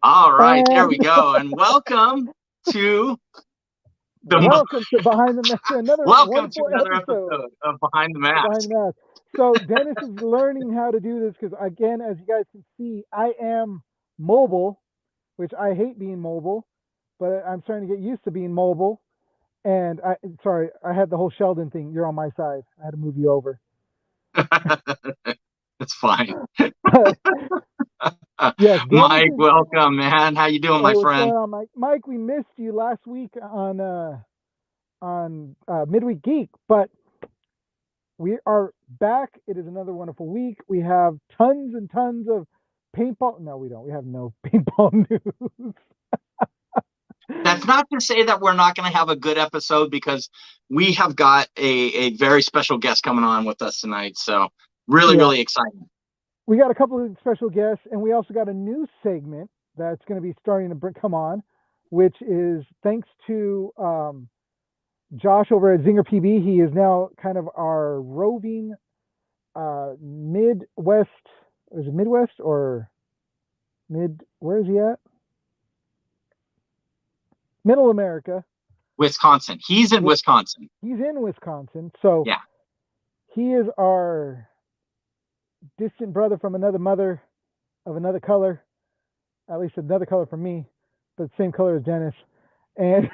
All right, there we go. And welcome to Behind the Mask. Welcome to another episode of Behind the Mask. So Dennis is learning how to do this because, again, as you guys can see, I am mobile, which I hate being mobile, but I'm starting to get used to being mobile. And I had the whole Sheldon thing. You're on my side. I had to move you over. It's fine. Yes, Mike, welcome, man. How you doing, my friend? What's going on, Mike? Mike, we missed you last week on Midweek Geek, but we are back. It is another wonderful week. We have tons and tons of paintball. No, we don't. We have no paintball news. That's not to say that we're not going to have a good episode, because we have got a very special guest coming on with us tonight. So really exciting. We got a couple of special guests, and we also got a new segment that's going to be starting to come on, which is thanks to Josh over at Zinger PB. He is now kind of our roving Midwest. Is it Midwest or mid? Where is he at? Middle America. Wisconsin. He's in Wisconsin. He's in Wisconsin. So yeah, he is our distant brother from another mother of another color, at least another color from me, but same color as Dennis. And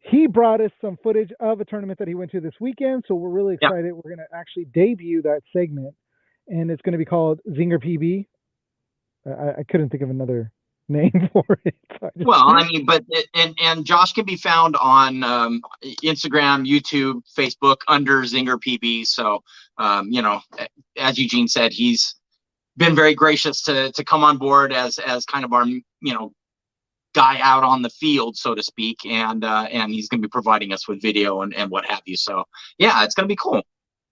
he brought us some footage of a tournament that he went to this weekend. So we're really excited. Yep. We're going to actually debut that segment, and it's going to be called Zinger PB. I couldn't think of another name for it. And Josh can be found on Instagram, YouTube, Facebook under Zinger PB. So, as Eugene said, he's been very gracious to come on board as kind of our, guy out on the field, so to speak. And he's going to be providing us with video and what have you. So yeah, it's going to be cool.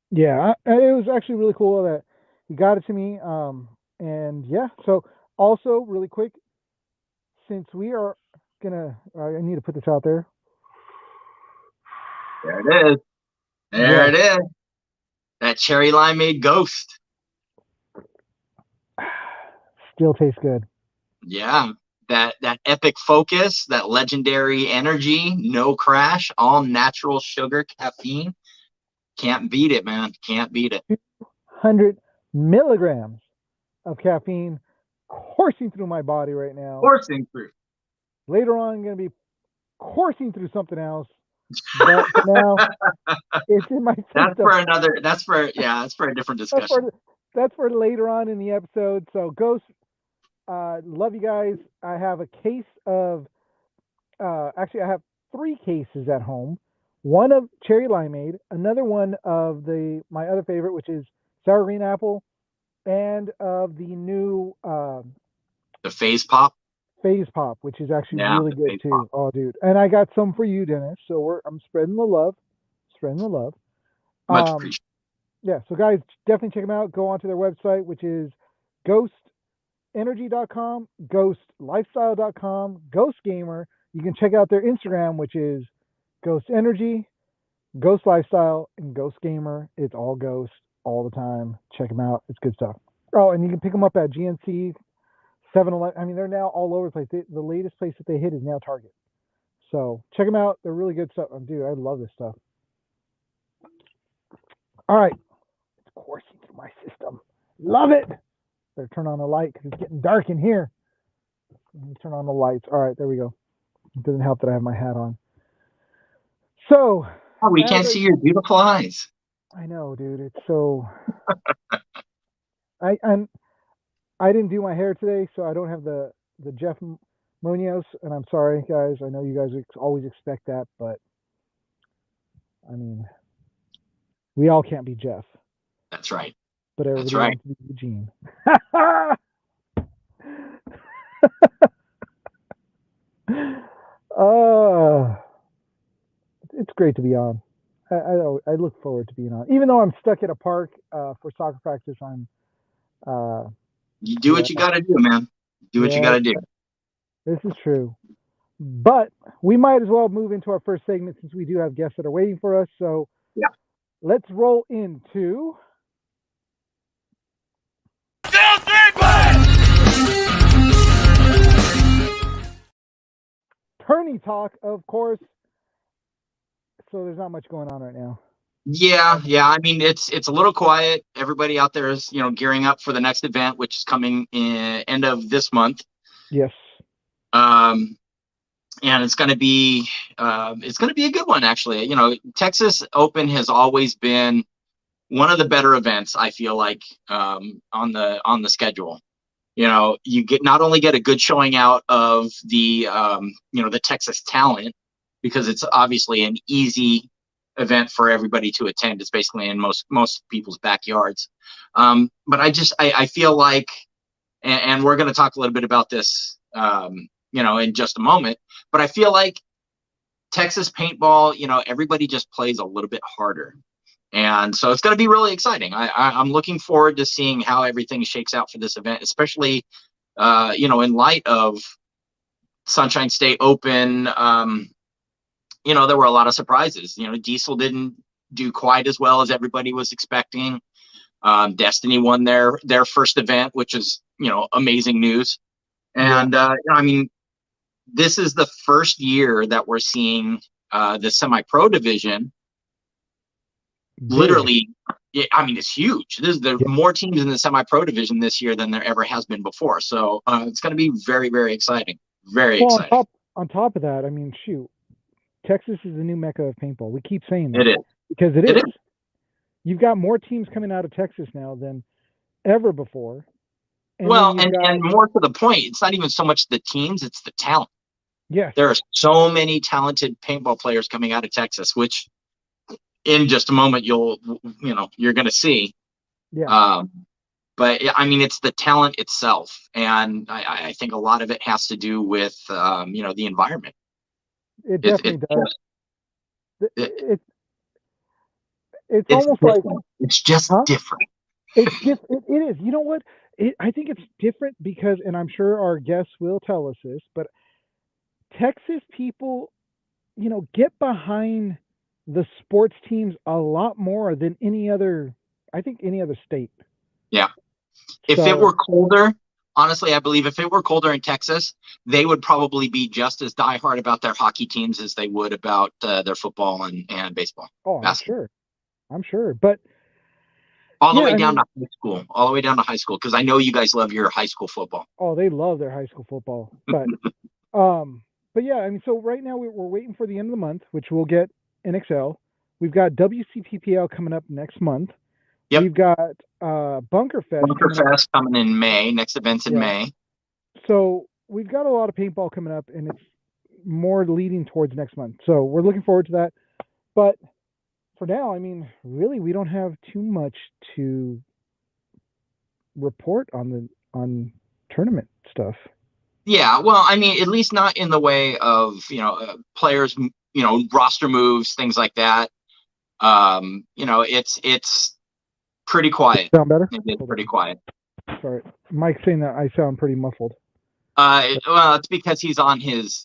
Yeah. It was actually really cool that he got it to me. And yeah, so also really quick, since we are gonna, I need to put this out there. There it is. It is. That cherry limeade ghost. Still tastes good. Yeah. That epic focus, that legendary energy, no crash, all natural sugar, caffeine. Can't beat it, man. Can't beat it. 200 milligrams of caffeine coursing through my body right now. Coursing through. Later on, I'm going to be coursing through something else. But now it's in my system. That's for a different discussion. That's for later on in the episode. So Ghost, love you guys. I have a case of, actually I have 3 cases at home. One of cherry limeade, another one of my other favorite, which is sour green apple, and of the new the Phase Pop, which is actually really good too. Pop. Oh, dude! And I got some for you, Dennis. So I'm spreading the love. Much appreciated. Yeah. So guys, definitely check them out. Go onto their website, which is ghostenergy.com, ghostlifestyle.com, Ghost Gamer. You can check out their Instagram, which is Ghost Energy, Ghost Lifestyle, and Ghost Gamer. It's all Ghost all the time. Check them out. It's good stuff. Oh, and you can pick them up at GNC, 7-Eleven. I mean, they're now all over the place. The latest place that they hit is now Target. So check them out. They're really good stuff. Dude, I love this stuff. All right. It's coursing through my system. Love it. Better turn on the light because it's getting dark in here. Let me turn on the lights. All right, there we go. It doesn't help that I have my hat on. So. We can't see your beautiful eyes. I know, dude. It's so. I didn't do my hair today, so I don't have the Jeff Munoz, and I'm sorry, guys. I know you guys always expect that, but I mean, we all can't be Jeff. That's right. But everybody wants to be Eugene. It's great to be on. I look forward to being on. Even though I'm stuck at a park for soccer practice, you do what you got to do, man. Do what you got to do. This is true. But we might as well move into our first segment since we do have guests that are waiting for us. So let's roll into... attorney talk, of course. So there's not much going on right now. Yeah. I mean, it's a little quiet. Everybody out there is, gearing up for the next event, which is coming in end of this month. Yes. And it's going to be a good one, actually. Texas Open has always been one of the better events, I feel like, on the schedule. You not only get a good showing out of the the Texas talent, because it's obviously an easy event for everybody to attend. It's basically in most people's backyards. But I feel like, and we're going to talk a little bit about this, in just a moment, but I feel like Texas paintball, everybody just plays a little bit harder. And so it's going to be really exciting. I'm looking forward to seeing how everything shakes out for this event, especially, in light of Sunshine State Open. There were a lot of surprises. Diesel didn't do quite as well as everybody was expecting. Destiny won their first event, which is, amazing news. And, I mean, this is the first year that we're seeing the semi-pro division. Literally, I mean, it's huge. There's more teams in the semi-pro division this year than there ever has been before. So it's going to be very, very exciting. Very exciting. On top of that, I mean, shoot, Texas is the new mecca of paintball. We keep saying that. It is. Because it is. You've got more teams coming out of Texas now than ever before. And more to the point, it's not even so much the teams, it's the talent. Yes. There are so many talented paintball players coming out of Texas, which in just a moment you're going to see. Yeah. But I mean, it's the talent itself. And I think a lot of it has to do with, the environment. It definitely does. It's almost different. like it's just different. It's different. It is. You know what? I think it's different because, and I'm sure our guests will tell us this, but Texas people, get behind the sports teams a lot more than any other state. Yeah. If it were colder, honestly, I believe if it were colder in Texas, they would probably be just as diehard about their hockey teams as they would about their football and baseball. Oh, I'm sure. But all the way down to high school, because I know you guys love your high school football. Oh, they love their high school football. But but yeah, I mean, so right now we're waiting for the end of the month, which we'll get in Excel. We've got WCPPL coming up next month. Yep. We've got Bunker Fest coming in May. Next event's in May. So we've got a lot of paintball coming up, and it's more leading towards next month. So we're looking forward to that. But for now, I mean, really, we don't have too much to report on tournament stuff. Yeah, well, I mean, at least not in the way of, players, roster moves, things like that. It's pretty quiet. Sound better? It's pretty quiet. Sorry. Mike's saying that I sound pretty muffled. Well, it's because he's on his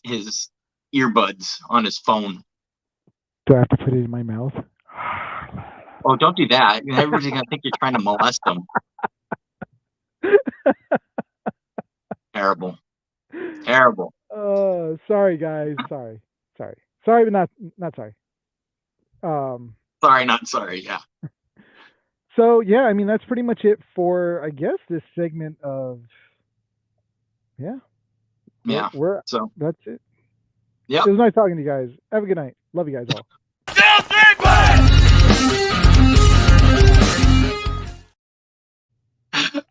earbuds on his phone. Do I have to put it in my mouth? Oh, don't do that. Everybody's going to think you're trying to molest them. Terrible. Sorry, guys. Sorry, but not sorry. Sorry, not sorry. Yeah. So yeah, I mean, that's pretty much it for, I guess, this segment of. Yeah. So that's it. Yeah. It was nice talking to you guys. Have a good night. Love you guys all.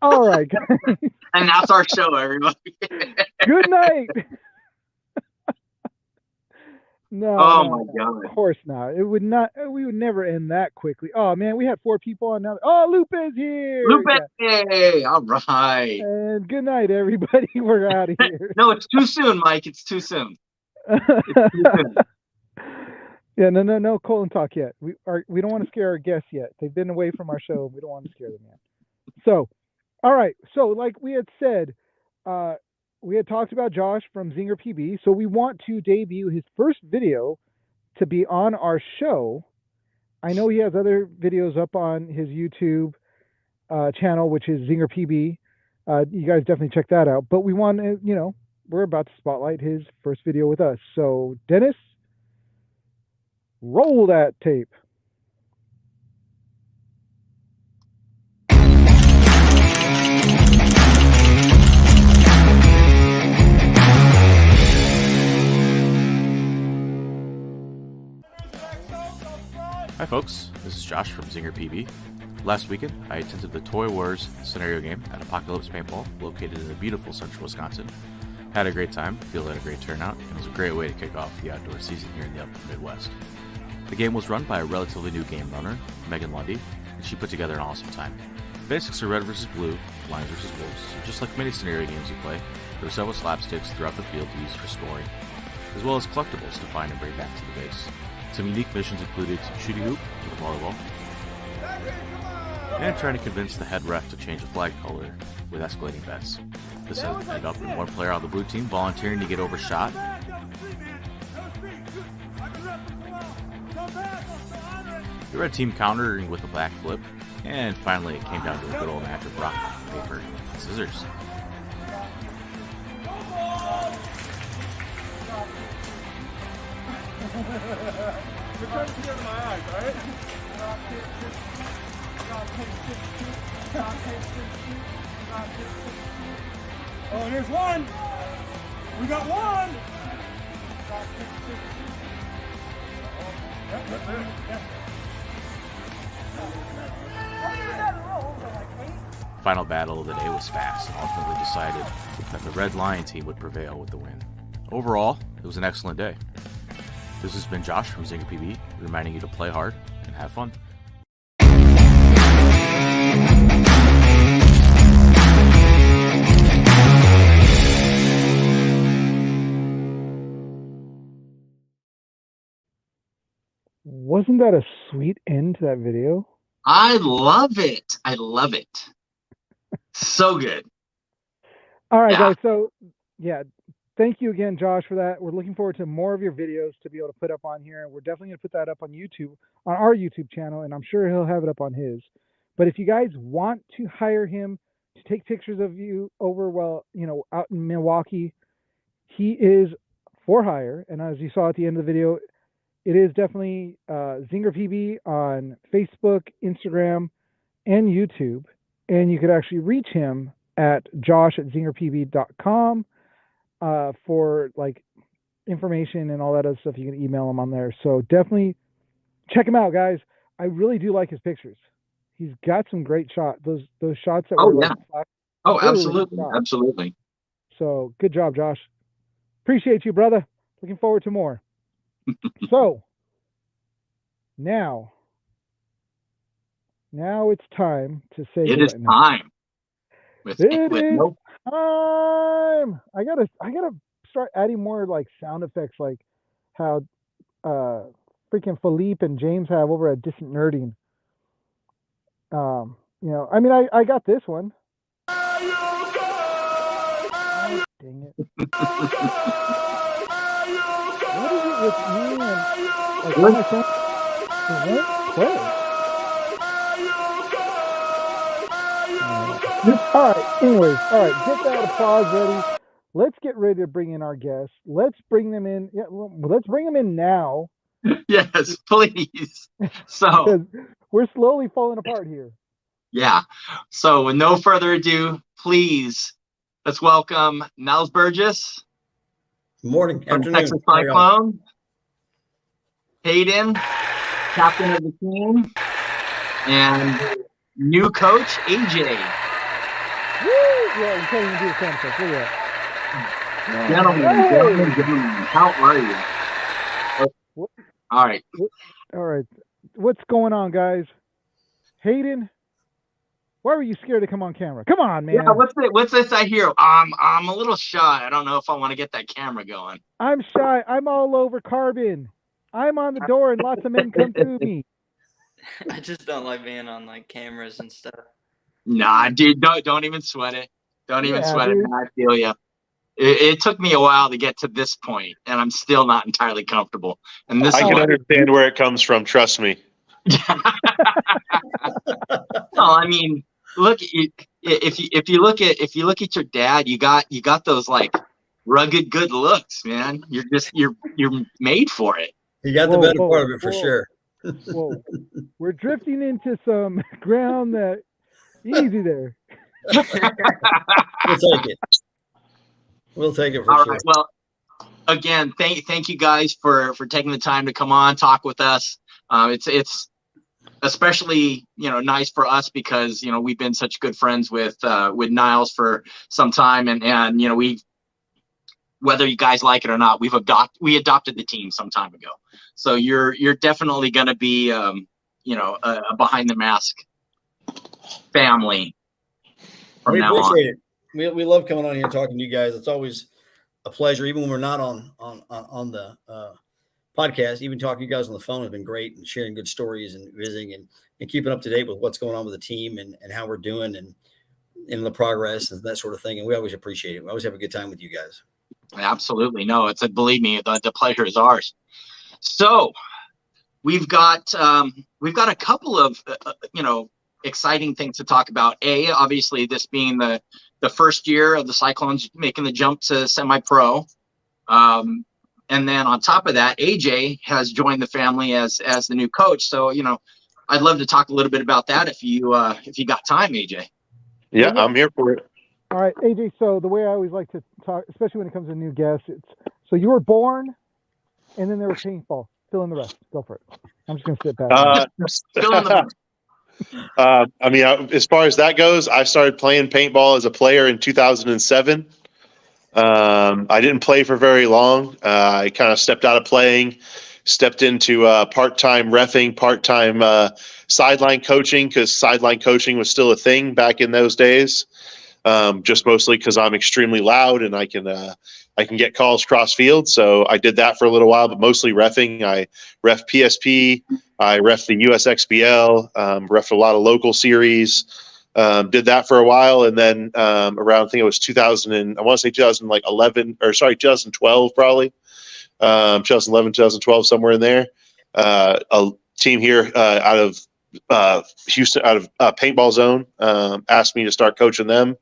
All right, guys. And that's our show, everybody. Good night. No. My God. Of course not. It would not. We would never end that quickly. Oh man, we had 4 people on now. Oh, Lupe's here. Lupe, hey, all right. And good night, everybody. We're out of here. No, it's too soon, Mike. It's too soon. It's too soon. Yeah, no Colin talk yet. We don't want to scare our guests yet. They've been away from our show. We don't want to scare them yet. So, all right. So, like we had said, we had talked about Josh from Zinger PB. So we want to debut his first video to be on our show. I know he has other videos up on his YouTube channel, which is Zinger PB. You guys definitely check that out. But we want to, we're about to spotlight his first video with us. So, Dennis, roll that tape. Hi folks, this is Josh from Zinger PB. Last weekend, I attended the Toy Wars scenario game at Apocalypse Paintball, located in the beautiful central Wisconsin. Had a great time, field had a great turnout, and it was a great way to kick off the outdoor season here in the upper Midwest. The game was run by a relatively new game runner, Megan Lundy, and she put together an awesome time. Basics are red versus blue, lines versus wolves, so just like many scenario games you play, there were several slapsticks throughout the field to use for scoring, as well as collectibles to find and bring back to the base. Some unique missions included shooting hoop with a volleyball, and trying to convince the head ref to change the flag color with escalating bets. This ended up in one player on the blue team volunteering to get overshot, the red team countering with a back flip, and finally it came down to a good old match of rock, paper, and scissors. We're trying to together my eyes, alright? Oh, here's one! We got one! Yep, that's it. Yeah. Final battle of the day was fast and ultimately decided that the Red Lion team would prevail with the win. Overall, it was an excellent day. This has been Josh from Zinger PB, reminding you to play hard and have fun. Wasn't that a sweet end to that video? I love it. I love it. So good. All right, Yeah. guys. So, yeah, thank you again, Josh, for that. We're looking forward to more of your videos to be able to put up on here. We're definitely going to put that up on YouTube, on our YouTube channel, and I'm sure he'll have it up on his. But if you guys want to hire him to take pictures of you over, well, out in Milwaukee, he is for hire. And as you saw at the end of the video, it is definitely Zinger PB on Facebook, Instagram, and YouTube. And you could actually reach him at josh@zingerpb.com for like information and all that other stuff. You can email him on there. So definitely check him out, guys. I really do like his pictures. He's got some great shots. Those shots that were yeah. like, Oh, really absolutely. good shots. Absolutely. So good job, Josh. Appreciate you, brother. Looking forward to more. So now it's time to say It is goodnight. time. It is time. I gotta start adding more like sound effects, like how freaking Philippe and James have over at Distant Nerding. I mean, I got this one. Oh, dang it. What is it with me and like all my friends? It won't play. All right, anyways, get that applause ready. Let's get ready to bring in our guests. Let's bring them in. Yeah, well, let's bring them in now. Yes, please. So, Because we're slowly falling apart here. yeah. So, with no further ado, please, let's welcome Niles Burgess. Morning, From afternoon. Texas Cyclone. Hayden, captain of the team. And new coach, AJ. Woo! Yeah, we can't even do the sound effects. Look at that. Gentlemen, how are you? All right. All right. What's going on, guys? Hayden, why were you scared to come on camera? Come on, man. Yeah, what's this I hear? I'm a little shy. I don't know if I want to get that camera going. I'm shy. I'm all over carbon. I'm on the door and lots of men come through me. I just don't like being on like cameras and stuff. Nah, dude, don't even sweat it. Don't even Yeah, sweat dude. it. Man. I feel you. It took me a while to get to this point, and I'm still not entirely comfortable. And this I is can why- understand where it comes from. Trust me. Well, I mean, look, if you look at your dad, you got those like rugged good looks, man. You're made for it. You got the Whoa, better whoa, part of it for whoa. sure. Whoa, we're drifting into some ground that easy there. We'll take it. We'll take it for All sure. right. Well, again, thank you guys for taking the time to come on, talk with us. It's especially nice for us because we've been such good friends with Niles for some time, and we, whether you guys like it or not, we adopted the team some time ago. So you're definitely going to be a behind the mask family from We now on. appreciate it. We love coming on here and talking to you guys. It's always a pleasure, even when we're not on the podcast. Even talking to you guys on the phone has been great, and sharing good stories and visiting and keeping up to date with what's going on with the team and how we're doing and in the progress and that sort of thing. And we always appreciate it. We always have a good time with you guys. Absolutely. No, believe me, the pleasure is ours. So we've got a couple of exciting things to talk about. Obviously, this being the first year of the Cyclones making the jump to semi-pro, and then on top of that, AJ has joined the family as the new coach. So I'd love to talk a little bit about that if you got time, AJ. Yeah, I'm here for it. All right, AJ. So the way I always like to talk, especially when it comes to new guests, so you were born, and then there was paintball. Fill in the rest. Go for it. I'm just gonna sit back. Fill in the I mean, as far as that goes, I started playing paintball as a player in 2007. I didn't play for very long. I kind of stepped out of playing, stepped into part-time reffing, part-time sideline coaching, because sideline coaching was still a thing back in those days. Just mostly because I'm extremely loud and I can get calls cross field. So I did that for a little while, but mostly reffing. I ref PSP, I ref the USXBL, ref a lot of local series. Did that for a while, and then around, I think it was 2012 probably, 2011, 2012, somewhere in there. A team here out of Houston, out of Paintball Zone, asked me to start coaching them.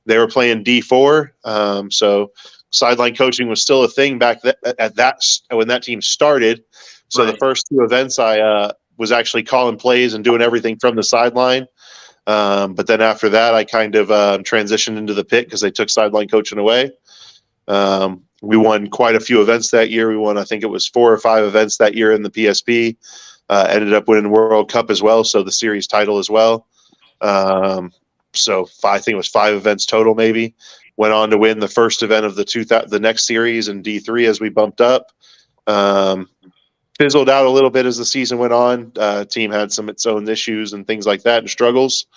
They were playing D4, so sideline coaching was still a thing back when that team started. So Right. The first two events I was actually calling plays and doing everything from the sideline. But then after that, I kind of transitioned into the pit because they took sideline coaching away. We won quite a few events that year. We won, I think it was 4 or 5 events that year in the PSP. Ended up winning the World Cup as well, so the series title as well. So I think it was 5 events total, maybe. Went on to win the first event of the next series in D3 as we bumped up. Fizzled out a little bit as the season went on. Team had its own issues and things like that and struggles.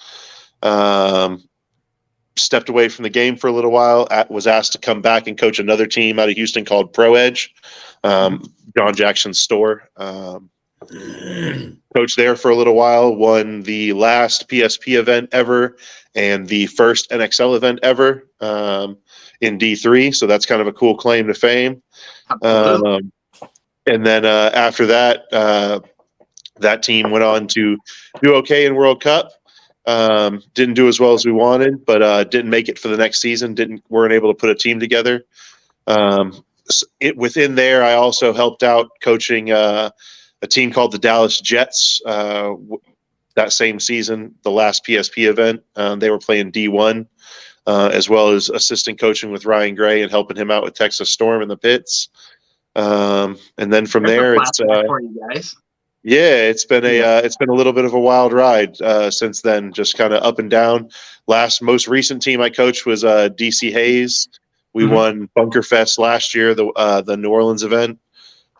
Stepped away from the game for a little while. Was asked to come back and coach another team out of Houston called Pro Edge, John Jackson's store. Coached there for a little while. Won the last PSP event ever and the first NXL event ever in D3. So that's kind of a cool claim to fame. And then after that, that team went on to do okay in World Cup. Didn't do as well as we wanted, but didn't make it for the next season. Weren't able to put a team together. Within there, I also helped out coaching a team called the Dallas Jets. That same season, the last PSP event, they were playing D1, as well as assistant coaching with Ryan Gray and helping him out with Texas Storm in the pits. And then from there, it's for you guys. yeah, it's been a little bit of a wild ride since then, just kind of up and down. Most recent team I coached was DC Hayes. We won Bunker Fest last year, the New Orleans event.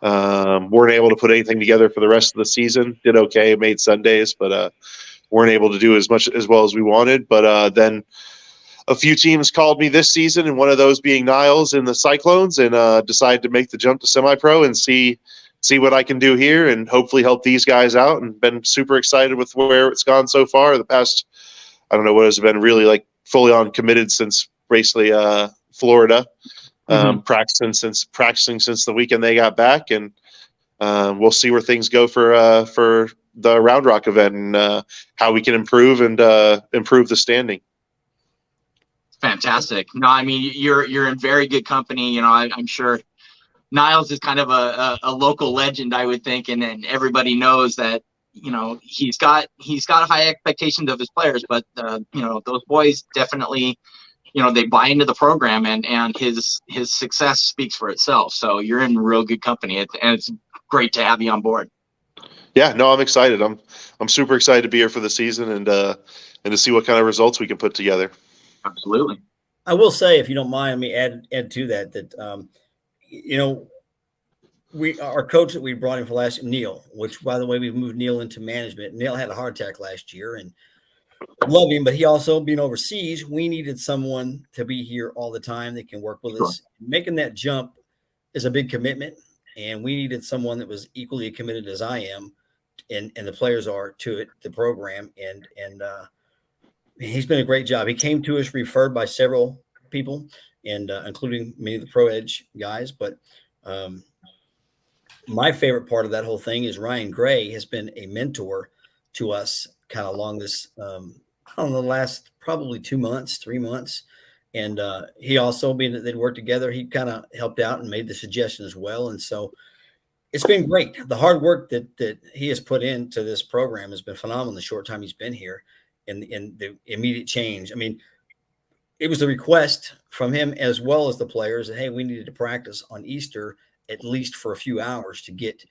Weren't able to put anything together for the rest of the season. Did okay, made Sundays, but weren't able to do as well as we wanted. But then a few teams called me this season, and one of those being Niles in the Cyclones, and decided to make the jump to semi-pro and see what I can do here and hopefully help these guys out. And been super excited with where it's gone so far. The past, I don't know what has been really like fully on committed since basically Florida. Practicing since the weekend they got back, and we'll see where things go for the Round Rock event and how we can improve the standing. Fantastic. No, I mean, you're in very good company. I'm sure Niles is kind of a local legend, I would think, and then everybody knows that he's got high expectations of his players, but those boys definitely they buy into the program, and his success speaks for itself. So you're in real good company, and it's great to have you on board. Yeah, no, I'm excited. I'm super excited to be here for the season and to see what kind of results we can put together. Absolutely. I will say, if you don't mind, let me add to that our coach that we brought in for last Neil, which by the way we've moved Neil into management. Neil had a heart attack last year, and love him, but he also being overseas, we needed someone to be here all the time that can work with us. Making that jump is a big commitment, and we needed someone that was equally committed as I am, and the players are to it, the program, and he's been a great job. He came to us referred by several people, and including many of the Pro Edge guys. But my favorite part of that whole thing is Ryan Gray has been a mentor to us kind of along this, I don't know, the last probably 2 months, 3 months. And he also, being that they'd worked together, he kind of helped out and made the suggestion as well. And so it's been great. The hard work that he has put into this program has been phenomenal in the short time he's been here, and the immediate change. I mean, it was a request from him as well as the players that, hey, we needed to practice on Easter at least for a few hours to get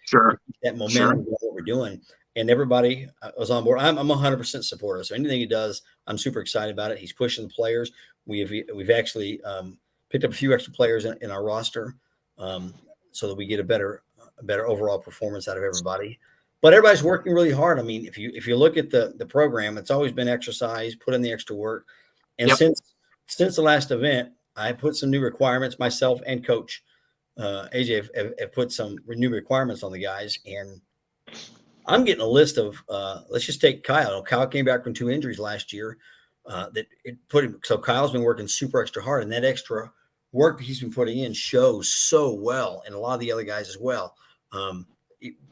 that momentum of what we're doing. And everybody was on board. I'm 100% supportive. So anything he does, I'm super excited about it. He's pushing the players. We've actually picked up a few extra players in our roster so that we get a better overall performance out of everybody. But everybody's working really hard. I mean, if you look at the program, it's always been exercise, put in the extra work. And since the last event, I put some new requirements. Myself and Coach AJ have put some new requirements on the guys, and I'm getting a list of let's just take Kyle. Kyle came back from 2 injuries last year. That it put him. So Kyle's been working super extra hard, and that extra work that he's been putting in shows so well, and a lot of the other guys as well.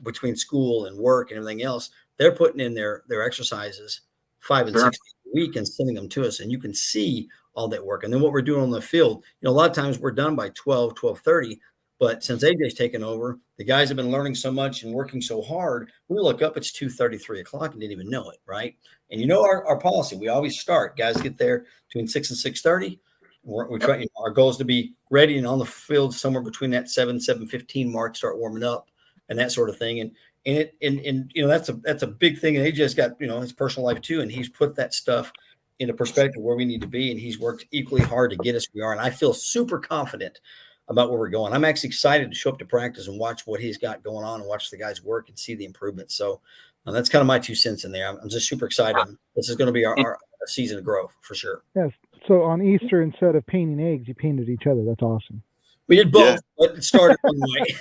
Between school and work and everything else, they're putting in their exercises 5 and 6 days a week and sending them to us, and you can see all that work. And then what we're doing on the field, a lot of times we're done by 12:30. But since AJ's taken over, the guys have been learning so much and working so hard. We look up, it's 2:30, 3 o'clock, and didn't even know it, right? And our policy, we always start. Guys get there between 6 and 6:30. We try. Our goal is to be ready and on the field somewhere between that 7:15 mark, start warming up and that sort of thing. And that's a big thing. And AJ's got his personal life too, and he's put that stuff into perspective where we need to be, and he's worked equally hard to get us where we are. And I feel super confident about where we're going. I'm actually excited to show up to practice and watch what he's got going on and watch the guys work and see the improvement. So that's kind of my 2 cents in there. I'm just super excited. This is going to be our season of growth for sure. Yes. So on Easter, instead of painting eggs, you painted each other. That's awesome. We did both, but it started one way.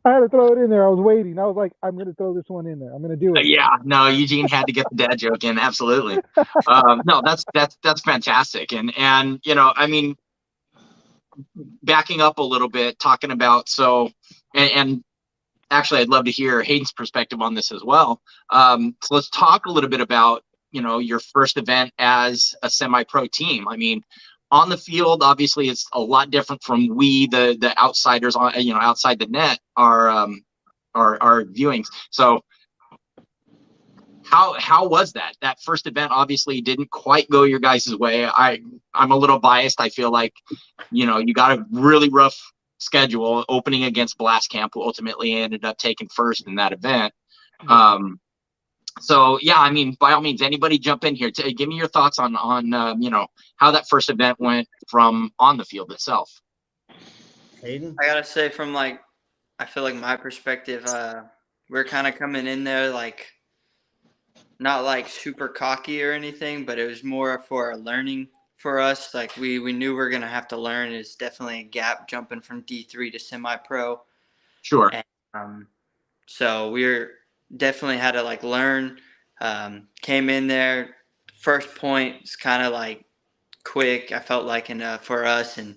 I had to throw it in there. I was waiting. I was like, I'm going to throw this one in there. I'm going to do it. Yeah, no, Eugene had to get the dad joke in. Absolutely. No, that's fantastic. And I mean, backing up a little bit, talking about and actually I'd love to hear Hayden's perspective on this as well. So let's talk a little bit about your first event as a semi-pro team. I mean, on the field, obviously it's a lot different from the outsiders on outside the net are viewing. So how was that first event? Obviously didn't quite go your guys' way. I'm a little biased. I feel like you got a really rough schedule opening against Blast Camp, who ultimately ended up taking first in that event. So yeah, I mean, by all means, anybody jump in here to give me your thoughts on how that first event went from on the field itself. Hayden, I gotta say, from I feel like my perspective, we're kind of coming in there not super cocky or anything, but it was more for a learning for us. We knew we were gonna have to learn. It's definitely a gap jumping from D3 to semi-pro. Sure. And, so we're definitely had to learn. Came in there, first point was kind of quick, I felt for us, and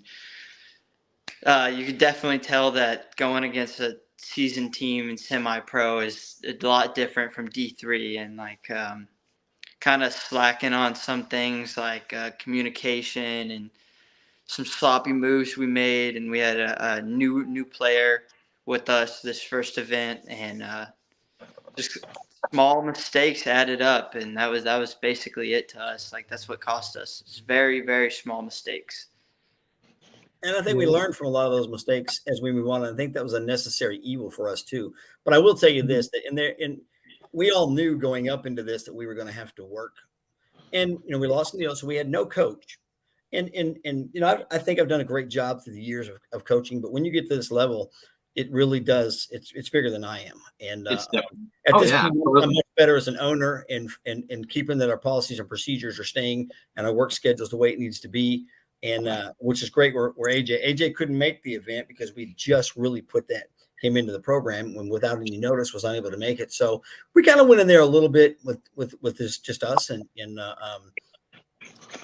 you could definitely tell that going against a seasoned team in semi-pro is a lot different from D3, and kind of slacking on some things like communication and some sloppy moves we made, and we had a new player with us this first event, and just small mistakes added up, and that was basically it to us. Like, that's what cost us. It's very, very small mistakes. And I think we learned from a lot of those mistakes as we move on. I think that was a necessary evil for us too. But I will tell you this: that we all knew going up into this that we were going to have to work. And we lost in the so we had no coach. And I think I've done a great job through the years of coaching. But when you get to this level, it really does. It's bigger than I am. And at this point, I'm much better as an owner and keeping that our policies and procedures are staying and our work schedule is the way it needs to be. And which is great. Where AJ couldn't make the event because we just really put him into the program when without any notice was unable to make it. So we kind of went in there a little bit with this just us. And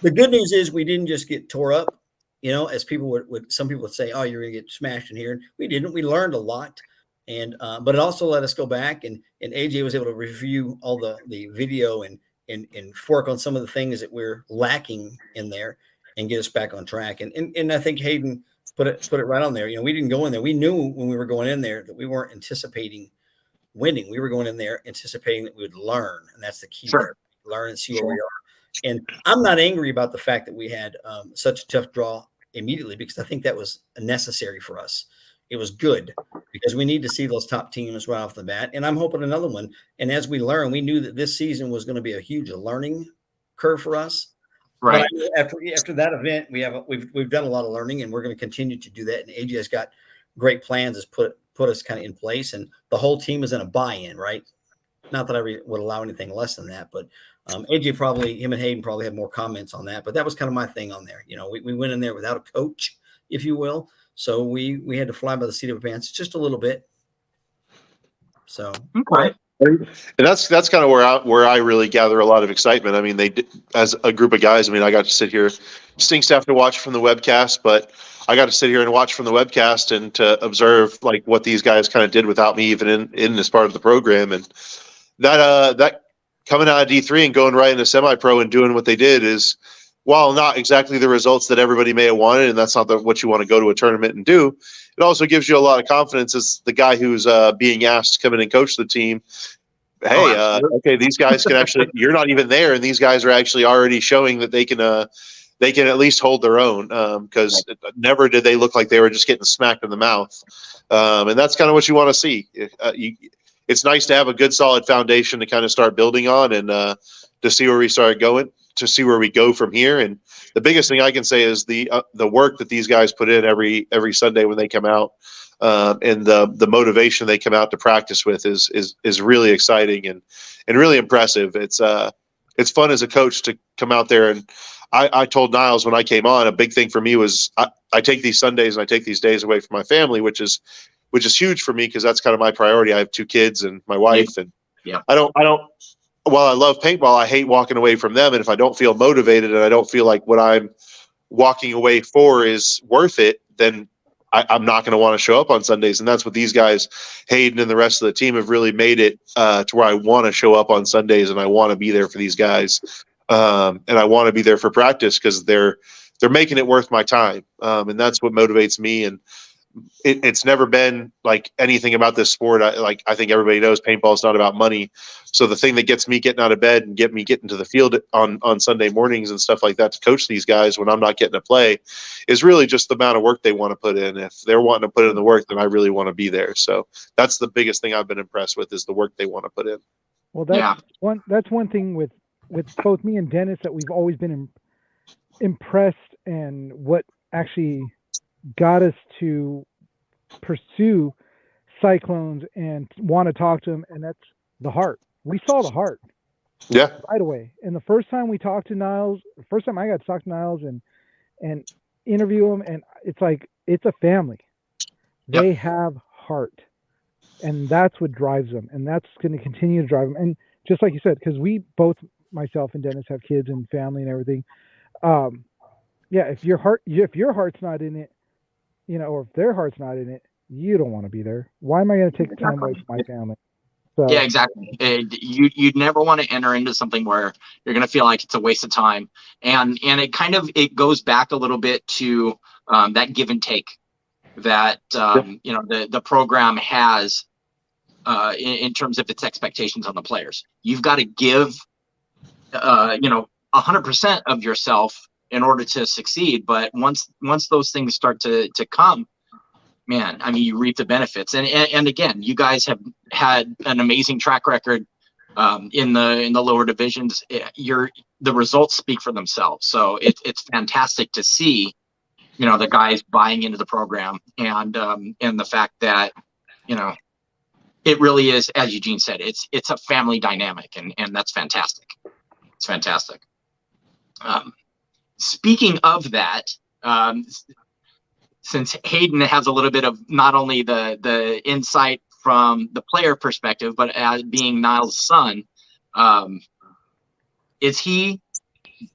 the good news is we didn't just get tore up, as people would some people would say, oh, you're going to get smashed in here. We didn't. We learned a lot. And but it also let us go back and AJ was able to review all the video and work on some of the things that we're lacking in there and get us back on track. And I think Hayden put it right on there. We didn't go in there. We knew when we were going in there that we weren't anticipating winning. We were going in there anticipating that we would learn. And that's the key. Sure. Learn and see where we are. And I'm not angry about the fact that we had such a tough draw immediately, because I think that was necessary for us. It was good because we need to see those top teams right off the bat. And I'm hoping another one. And as we learn, we knew that this season was going to be a huge learning curve for us. Right. But after that event, we've done a lot of learning, and we're going to continue to do that. And AJ has got great plans, has put us kind of in place, and the whole team is in a buy-in, right? Not that I would allow anything less than that, but AJ him and Hayden probably have more comments on that. But that was kind of my thing on there. We went in there without a coach, if you will, so we had to fly by the seat of our pants just a little bit. So okay. And that's kind of where I really gather a lot of excitement. I mean, they did, as a group of guys. I mean, I got to sit here. Stinks to have to watch from the webcast, but I got to sit here and watch from the webcast and to observe like what these guys kind of did without me even in this part of the program. And that coming out of D3 and going right into semi-pro and doing what they did is, while not exactly the results that everybody may have wanted, and that's not what you want to go to a tournament and do, it also gives you a lot of confidence as the guy who's being asked to come in and coach the team. Hey, okay, these guys can actually, you're not even there, and these guys are actually already showing that they can at least hold their own, because never did they look like they were just getting smacked in the mouth. And that's kind of what you want to see. It's nice to have a good solid foundation to kind of start building on and to see where we start going, to see where we go from here. And the biggest thing I can say is the work that these guys put in every Sunday when they come out, and the motivation they come out to practice with is really exciting and really impressive. It's fun as a coach to come out there. And I told Niles when I came on, a big thing for me was I take these Sundays and I take these days away from my family, which is huge for me because that's kind of my priority. I have 2 kids and my wife, and I don't. While I love paintball, I hate walking away from them. And if I don't feel motivated and I don't feel like what I'm walking away for is worth it, then I'm not going to want to show up on Sundays. And that's what these guys, Hayden and the rest of the team, have really made it to where I want to show up on Sundays and I want to be there for these guys. And I want to be there for practice because they're making it worth my time. And that's what motivates me. And it's never been like anything about this sport. I think everybody knows paintball is not about money. So the thing that gets me getting out of bed and get me getting to the field on Sunday mornings and stuff like that to coach these guys when I'm not getting to play is really just the amount of work they want to put in. If they're wanting to put in the work, then I really want to be there. So that's the biggest thing I've been impressed with is the work they want to put in. Well, that's one thing with both me and Dennis that we've always been impressed, and what actually got us to pursue Cyclones and want to talk to them, and that's the heart. We saw the heart right away. And the first time we talked to Niles, the first time I got to talk to Niles and interview him, and it's like it's a family. They have heart, and that's what drives them, and that's going to continue to drive them. And just like you said, because we both, myself and Dennis, have kids and family and everything. If your heart's not in it, or if their heart's not in it, you don't want to be there. Why am I going to take the time away from my family? So Yeah, exactly. You'd never want to enter into something where you're going to feel like it's a waste of time, and it goes back a little bit to that give and take that the program has in terms of its expectations on the players. You've got to give 100% of yourself in order to succeed. But once those things start to come, man, I mean, you reap the benefits. And again, you guys have had an amazing track record in the lower divisions. The results speak for themselves. So it's fantastic to see, the guys buying into the program, and the fact that, it really is, as Eugene said, it's a family dynamic, and that's fantastic. It's fantastic. Speaking of that, since Hayden has a little bit of not only the insight from the player perspective, but as being Niles' son, is he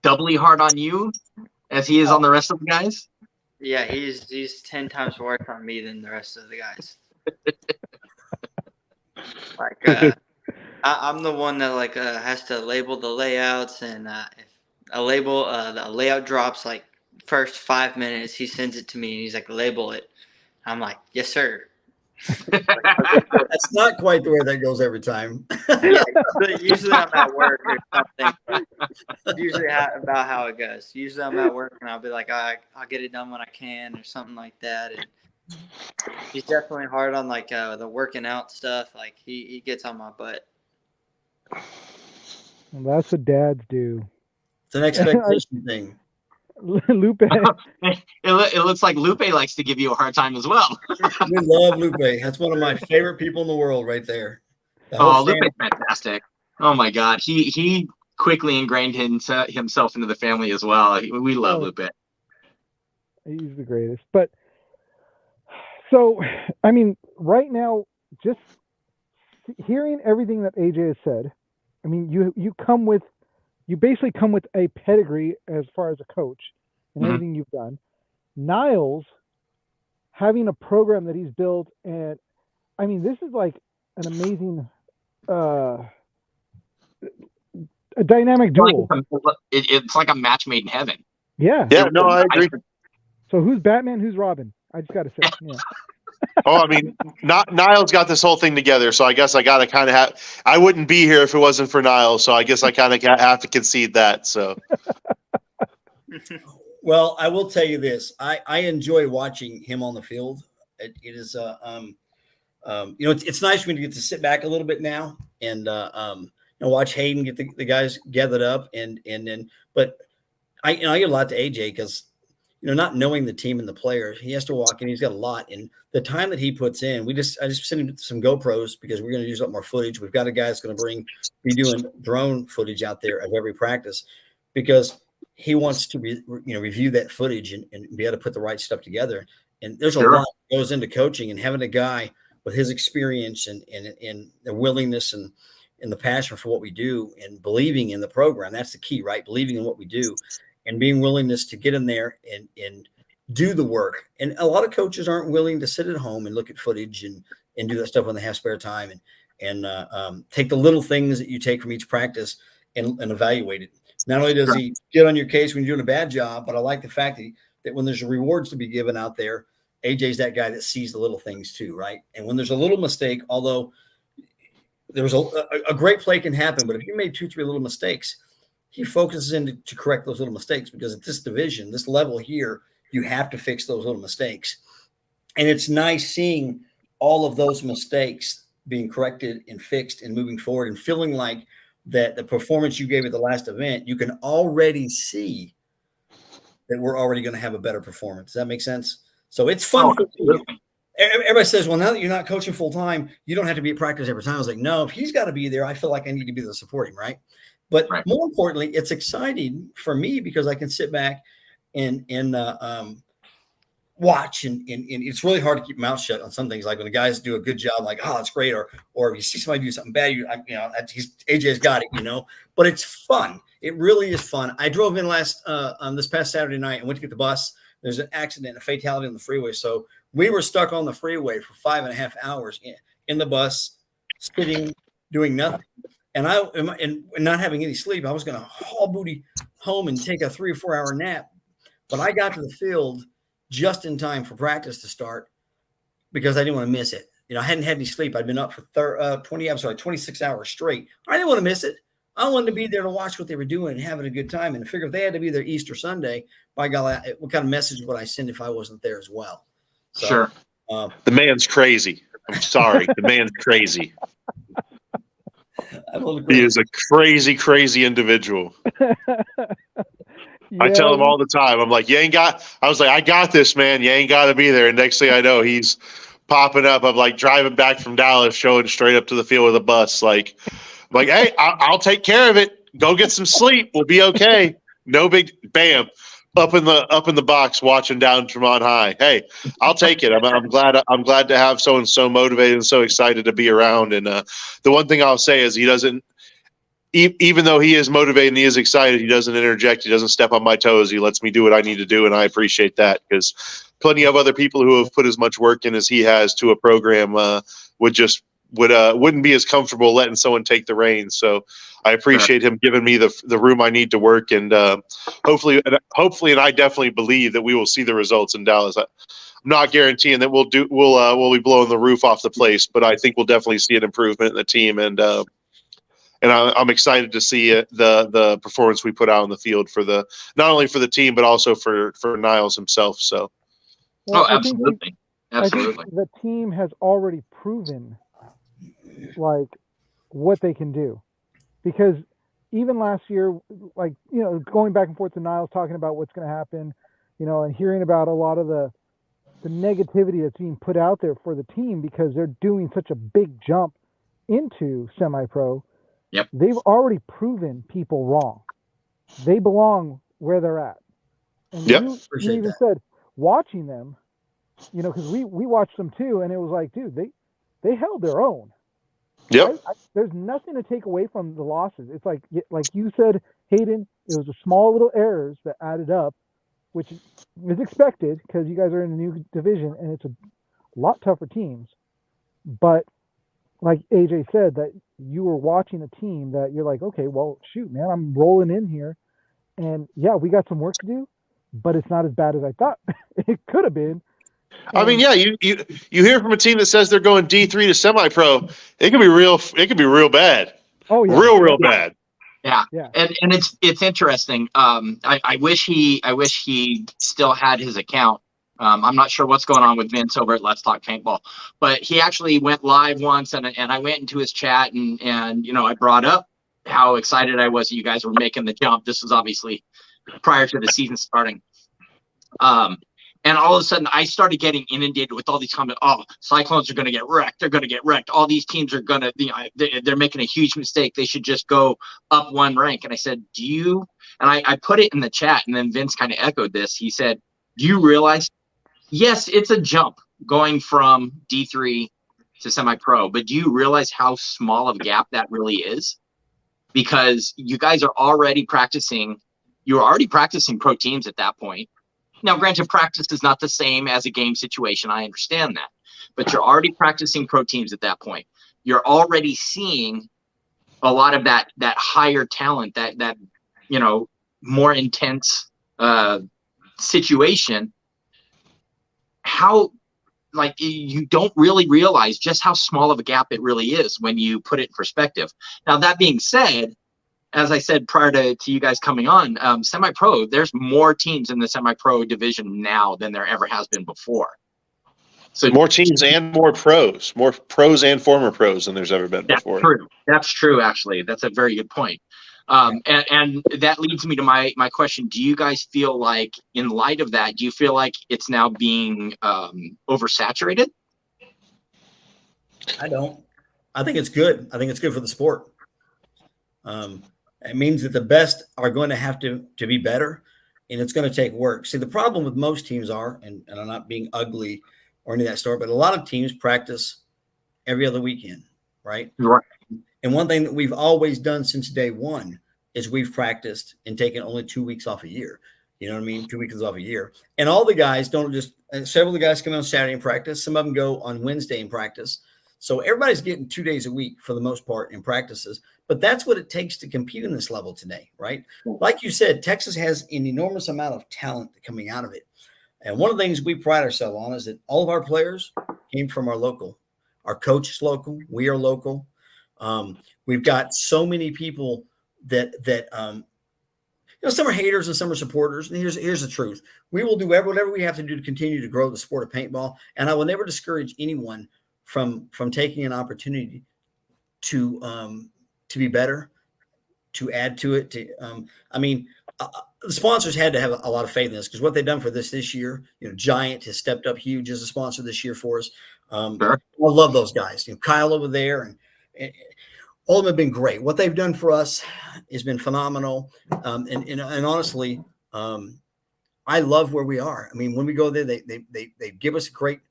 doubly hard on you as he is on the rest of the guys? Yeah, he's 10 times worse on me than the rest of the guys. I'm the one that has to label the layouts, and if the layout drops like first 5 minutes, he sends it to me and he's like, label it. I'm like, yes, sir. That's not quite the way that goes every time. Yeah, usually I'm at work or something. That's usually about how it goes. Usually I'm at work and I'll be like, I'll get it done when I can or something like that. And he's definitely hard on the working out stuff. Like he gets on my butt. Well, that's what dads do. It's an expectation thing. Lupe. It looks like Lupe likes to give you a hard time as well. We love Lupe. That's one of my favorite people in the world right there. Lupe's fantastic. Oh my God. He quickly ingrained himself into the family as well. We love Lupe. He's the greatest. But so, I mean, right now, just hearing everything that AJ has said, I mean, you basically come with a pedigree as far as a coach and everything you've done. Niles having a program that he's built, and I mean, this is like an amazing a dynamic duel. It's like a match made in heaven. Yeah. Yeah, no, I agree. So who's Batman? Who's Robin? I just got to say. Yeah. I mean, Niles got this whole thing together, so I guess I got to kind of have. I wouldn't be here if it wasn't for Niles, so I guess I kind of have to concede that. So, well, I will tell you this: I enjoy watching him on the field. It is, it's nice for me to get to sit back a little bit now and watch Hayden get the guys gathered up, but I get a lot to AJ because. Not knowing the team and the players, he has to walk in. He's got a lot, and the time that he puts in, I just sent him some GoPros because we're going to use up more footage. We've got a guy that's going to be doing drone footage out there of every practice because he wants to review that footage and be able to put the right stuff together. And there's a lot that goes into coaching, and having a guy with his experience and the willingness and the passion for what we do and believing in the program. That's the key, right? Believing in what we do. And being willingness to get in there and do the work. And a lot of coaches aren't willing to sit at home and look at footage and do that stuff when they have spare time and take the little things that you take from each practice and evaluate it. Not only does he get on your case when you're doing a bad job, but I like the fact that when there's rewards to be given out there, AJ's that guy that sees the little things too, right? And when there's a little mistake, although there was a great play can happen, but if you made 2-3 little mistakes, he focuses in to correct those little mistakes because at this division, this level here, you have to fix those little mistakes. And it's nice seeing all of those mistakes being corrected and fixed and moving forward and feeling like that the performance you gave at the last event, you can already see that we're already going to have a better performance. Does that make sense? So it's fun. Everybody says, well, now that you're not coaching full time, you don't have to be at practice every time. I was like, no, if he's got to be there, I feel like I need to be there to support him, right? But more importantly, it's exciting for me because I can sit back and watch and it's really hard to keep mouth shut on some things. Like when the guys do a good job, like, oh, that's great. Or if you see somebody do something bad, AJ's got it, but it's fun. It really is fun. I drove in this past Saturday night and went to get the bus. There's an accident, a fatality on the freeway. So we were stuck on the freeway for 5.5 hours in the bus, sitting doing nothing. And and not having any sleep, I was going to haul booty home and take a 3 or 4 hour nap. But I got to the field just in time for practice to start because I didn't want to miss it. I hadn't had any sleep. I'd been up for 26 hours straight. I didn't want to miss it. I wanted to be there to watch what they were doing and having a good time. And I figured if they had to be there Easter Sunday, by golly, what kind of message would I send if I wasn't there as well? So, Sure. The man's crazy. I'm sorry. The man's crazy. He is a crazy, crazy individual. I tell him all the time. I'm like, I got this, man. You ain't got to be there. And next thing I know, he's popping up. I'm like driving back from Dallas, showing straight up to the field with a bus. Like, hey, I'll take care of it. Go get some sleep. We'll be okay. No big bam. Up in the box, watching down from on high. Hey, I'll take it. I'm glad to have so motivated and so excited to be around. And the one thing I'll say is he doesn't. Even though he is motivated and he is excited, he doesn't interject. He doesn't step on my toes. He lets me do what I need to do, and I appreciate that because plenty of other people who have put as much work in as he has to a program wouldn't be as comfortable letting someone take the reins. So I appreciate him giving me the room I need to work, and hopefully, and I definitely believe that we will see the results in Dallas. I'm not guaranteeing that we'll be blowing the roof off the place, but I think we'll definitely see an improvement in the team, and I'm excited to see the performance we put out on the field not only for the team but also for Niles himself. So, absolutely. I think the team has already proven like what they can do, because even last year, like going back and forth to Niles talking about what's going to happen, and hearing about a lot of the negativity that's being put out there for the team because they're doing such a big jump into semi-pro. Yep. They've already proven people wrong. They belong where they're at. And you even said watching them, because we watched them too, and it was like, dude, they held their own. Yep. There's nothing to take away from the losses. It's like you said, Hayden, it was the small little errors that added up, which is expected because you guys are in a new division and it's a lot tougher teams. But like AJ said, that you were watching a team that you're like, okay, well, shoot, man, I'm rolling in here. And yeah, we got some work to do, but it's not as bad as I thought it could have been. I mean, yeah, you hear from a team that says they're going D3 to semi-pro. It could be real bad. Oh yeah, real bad. Yeah. And it's interesting. I wish he still had his account. I'm not sure what's going on with Vince over at Let's Talk Paintball, but he actually went live once, and I went into his chat and I brought up how excited I was that you guys were making the jump. This was obviously prior to the season starting. And all of a sudden, I started getting inundated with all these comments. Oh, Cyclones are going to get wrecked. They're going to get wrecked. All these teams are going to, they're making a huge mistake. They should just go up one rank. And I said, and I put it in the chat, and then Vince kind of echoed this. He said, do you realize, yes, it's a jump going from D3 to semi-pro, but do you realize how small of a gap that really is? Because you guys are already practicing. You're already practicing pro teams at that point. Now, granted, practice is not the same as a game situation. I understand that. But you're already practicing pro teams at that point. You're already seeing a lot of that higher talent, that more intense situation. How, you don't really realize just how small of a gap it really is when you put it in perspective. Now, that being said, as I said prior to you guys coming on, semi-pro, there's more teams in the semi-pro division now than there ever has been before. So more teams and more pros and former pros than there's ever been before. True. That's true, actually. That's a very good point. And that leads me to my question. Do you guys feel like, in light of that, do you feel like it's now being oversaturated? I don't. I think it's good. I think it's good for the sport. It means that the best are going to have to be better, and it's going to take work. See, the problem with most teams are, and I'm not being ugly or any of that sort, but a lot of teams practice every other weekend, right? Right. And one thing that we've always done since day one is we've practiced and taken only 2 weeks off a year. You know what I mean? 2 weeks off a year. And all the guys don't just – several of the guys come on Saturday and practice. Some of them go on Wednesday and practice. So everybody's getting 2 days a week for the most part in practices, but that's what it takes to compete in this level today, right? Like you said, Texas has an enormous amount of talent coming out of it. And one of the things we pride ourselves on is that all of our players came from our local. Our coach is local. We are local. We've got so many people that some are haters and some are supporters. And here's the truth: we will do whatever we have to do to continue to grow the sport of paintball. And I will never discourage anyone from taking an opportunity to be better, to add to it. The sponsors had to have a lot of faith in this, because what they've done for this year, Giant has stepped up huge as a sponsor this year for us. Sure. I love those guys. Kyle over there, and all of them have been great. What they've done for us has been phenomenal. And honestly, I love where we are. I mean, when we go there, they give us a great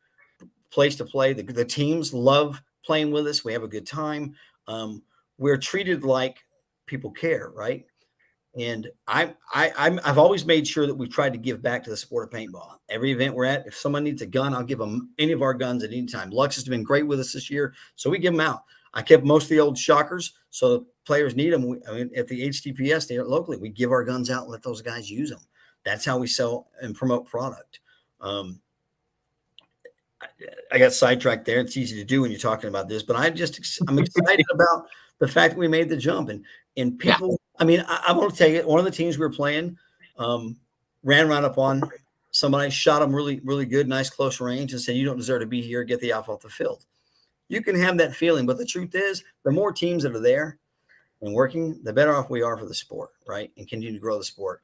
place to play. The teams love playing with us. We have a good time. We're treated like people care, right? And I've always made sure that we've tried to give back to the sport of paintball. Every event we're at, if someone needs a gun, I'll give them any of our guns at any time. Lux has been great with us this year, so we give them out. I kept most of the old shockers, so the players need them. At the HTPS there locally, we give our guns out and let those guys use them. That's how we sell and promote product. I got sidetracked there. It's easy to do when you're talking about this, but I'm excited about the fact that we made the jump, and people. Yeah. I mean, I want to tell you, one of the teams we were playing ran right up on somebody, shot them really, really good, nice close range, and said, "You don't deserve to be here. Get the off the field." You can have that feeling, but the truth is, the more teams that are there and working, the better off we are for the sport, right? And continue to grow the sport.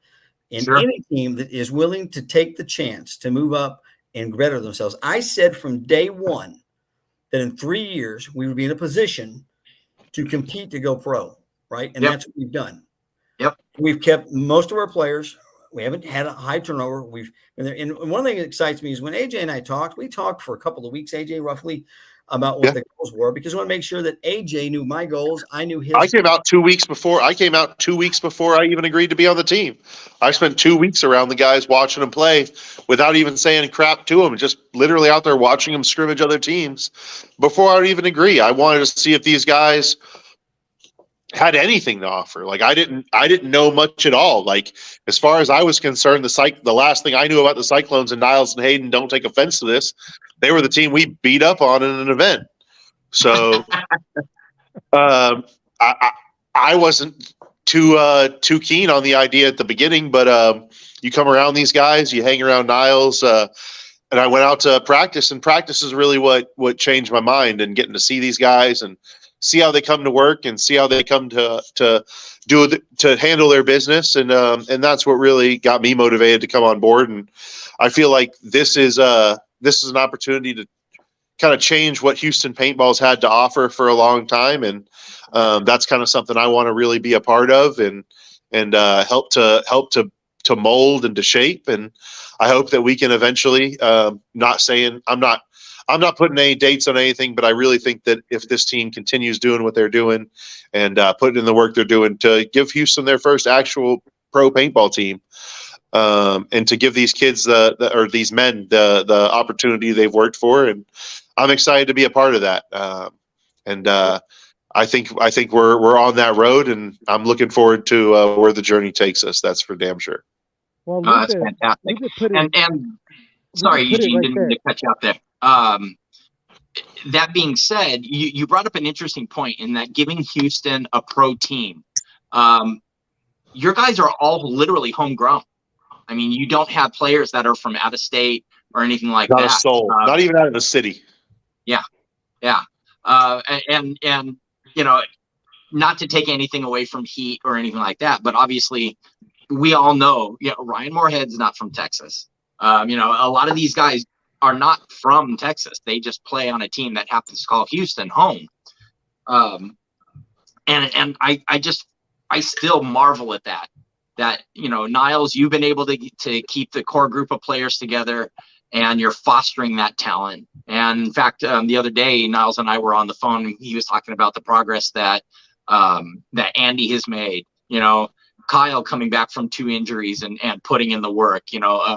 And sure. Any team that is willing to take the chance to move up and better themselves. I said from day one that in 3 years we would be in a position to compete to go pro, right? And that's what we've done. Yep. We've kept most of our players. We haven't had a high turnover. We've been there. And one thing that excites me is when AJ and I talked, we talked for a couple of weeks, AJ, roughly, about what the goals were, because I want to make sure that AJ knew my goals. I knew his. I came out 2 weeks before. I came out 2 weeks before I even agreed to be on the team. I spent 2 weeks around the guys watching them play without even saying crap to them, just literally out there watching them scrimmage other teams before I would even agree. I wanted to see if these guys had anything to offer. Like I didn't know much at all. Like as far as I was concerned, the last thing I knew about the Cyclones, and Niles and Hayden, don't take offense to this, they were the team we beat up on in an event. So I wasn't too keen on the idea at the beginning, but you come around these guys, you hang around Niles, and I went out to practice, and practice is really what changed my mind, and getting to see these guys and see how they come to work and see how they come to handle their business. And that's what really got me motivated to come on board. And I feel like this is an opportunity to kind of change what Houston Paintball's had to offer for a long time. And that's kind of something I want to really be a part of and help to mold and to shape. And I hope that we can eventually, I'm not putting any dates on anything, but I really think that if this team continues doing what they're doing and putting in the work they're doing, to give Houston their first actual pro paintball team, and to give these kids or these men the opportunity they've worked for, and I'm excited to be a part of that. I think we're on that road, and I'm looking forward to where the journey takes us. That's for damn sure. Well, that's fantastic. And sorry, Eugene, didn't mean to cut you out there. That being said, you brought up an interesting point in that giving Houston a pro team. Your guys are all literally homegrown. I mean, you don't have players that are from out of state or anything like that. Not a soul, not even out of the city. Yeah. And not to take anything away from Heat or anything like that, but obviously we all know, Ryan Moorhead's not from Texas. A lot of these guys are not from Texas. They just play on a team that happens to call Houston home. And I still marvel at that, Niles, you've been able to keep the core group of players together, and you're fostering that talent. And in fact, the other day, Niles and I were on the phone, and he was talking about the progress that Andy has made, Kyle coming back from 2 injuries and putting in the work,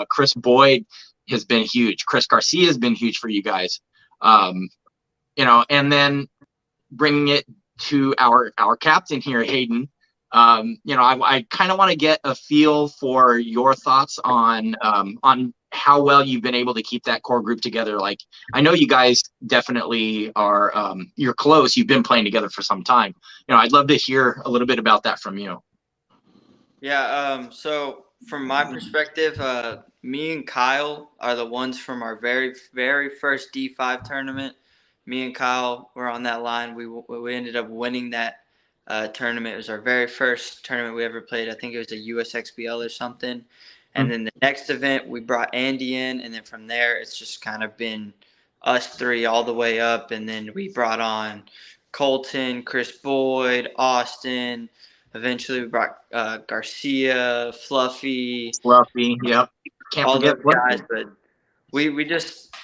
Chris Boyd has been huge. Chris Garcia has been huge for you guys. and then bringing it to our captain here, Hayden. I kind of want to get a feel for your thoughts on how well you've been able to keep that core group together. Like, I know you guys definitely are, you're close. You've been playing together for some time. I'd love to hear a little bit about that from you. Yeah. So from my perspective, me and Kyle are the ones from our very, very first D5 tournament. Me and Kyle were on that line. We ended up winning that tournament. It was our very first tournament we ever played. I think it was a USXBL or something. And then the next event, we brought Andy in. And then from there, it's just kind of been us three all the way up. And then we brought on Colton, Chris Boyd, Austin. Eventually, we brought Garcia, Fluffy. Yep. Can't all forget those guys. But we just,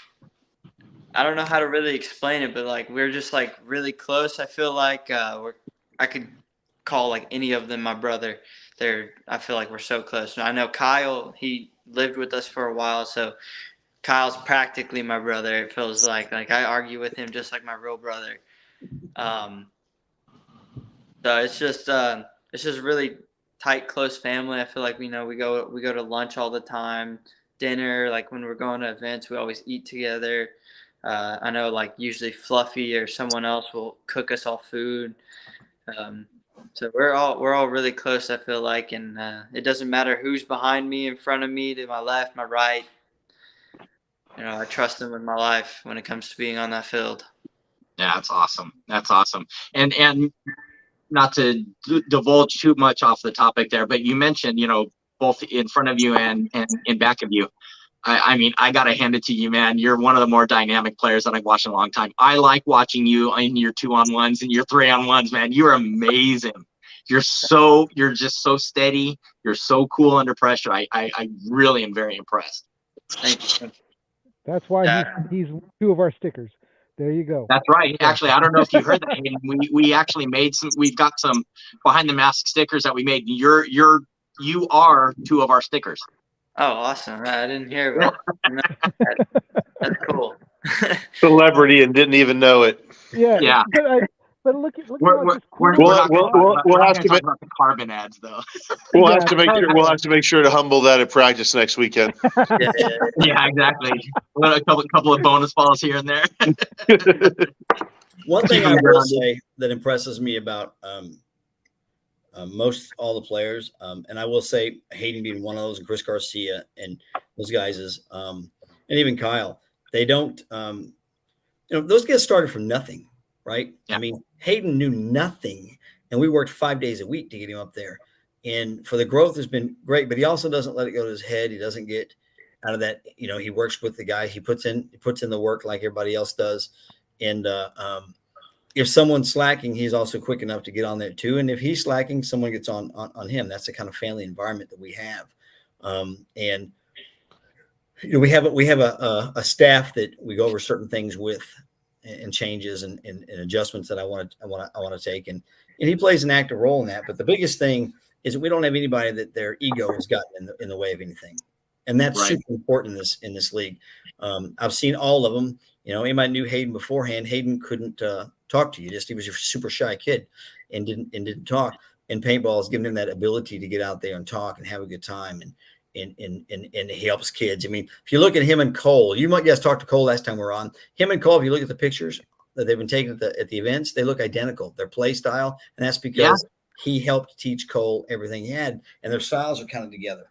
I don't know how to really explain it, but like we're just like really close. I feel like I could call like any of them my brother. I feel like we're so close. And I know Kyle, he lived with us for a while, so Kyle's practically my brother. It feels like I argue with him just like my real brother. So it's just really tight, close family. I feel like we go to lunch all the time, dinner. Like when we're going to events, we always eat together. I know like usually Fluffy or someone else will cook us all food. So we're all really close, I feel like, and it doesn't matter who's behind me, in front of me, to my left, my right. I trust them with my life when it comes to being on that field. Yeah, that's awesome. That's awesome. And not to divulge too much off the topic there, but you mentioned, both in front of you and in back of you. I mean, I got to hand it to you, man. You're one of the more dynamic players that I've watched in a long time. I like watching you in your 2-on-1s and your 3-on-1s, man. You're amazing. You're just so steady. You're so cool under pressure. I really am very impressed. Thank you. That's why he's two of our stickers. There you go. That's right. Actually, I don't know if you heard that. We actually made some. We've got some behind the mask stickers that we made. You are 2 of our stickers. Oh, awesome! I didn't hear about that. That's cool. Celebrity and didn't even know it. Yeah. But look We'll have to talk about the carbon ads though. We'll have to make sure to humble that at practice next weekend. Yeah, exactly. A couple of bonus balls here and there. One thing I will say that impresses me about most all the players, and I will say Hayden being one of those, and Chris Garcia and those guys is, and even Kyle, they don't, those guys started from nothing, right? Yeah. I mean, Hayden knew nothing, and we worked 5 days a week to get him up there. And for the growth has been great, but he also doesn't let it go to his head. He doesn't get out of that. He works with the guy. He puts in the work like everybody else does. And if someone's slacking, he's also quick enough to get on there too. And if he's slacking, someone gets on him. That's the kind of family environment that we have. And we have a staff that we go over certain things with, and changes and adjustments that I want to take. And he plays an active role in that. But the biggest thing is that we don't have anybody that their ego has gotten in the way of anything. And that's super important in this league. I've seen all of them. Anybody knew Hayden beforehand. Hayden couldn't talk to you. He was a super shy kid and didn't talk. And paintball has given him that ability to get out there and talk and have a good time. And he helps kids. I mean, if you look at him and Cole, you guys talked to Cole last time we were on. Him and Cole, if you look at the pictures that they've been taking at the events, they look identical. Their play style, and that's because he helped teach Cole everything he had, and their styles are kind of together.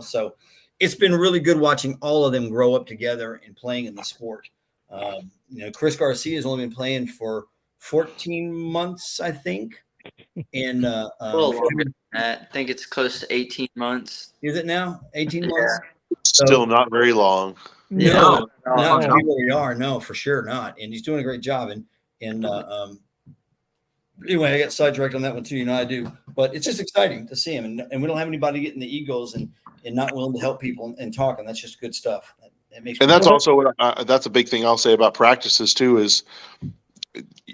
So it's been really good watching all of them grow up together and playing in the sport. Chris Garcia has only been playing for 14 months, I think. And a little longer than that. I think it's close to 18 months. Is it now? 18 months? Still not very long. No, not to be where we are. No, for sure not. And he's doing a great job. And anyway, I got sidetracked on that one too. I do. But it's just exciting to see him. And we don't have anybody getting the egos and not willing to help people and talk. And that's just good stuff. It makes. And that's also what that's a big thing I'll say about practices too is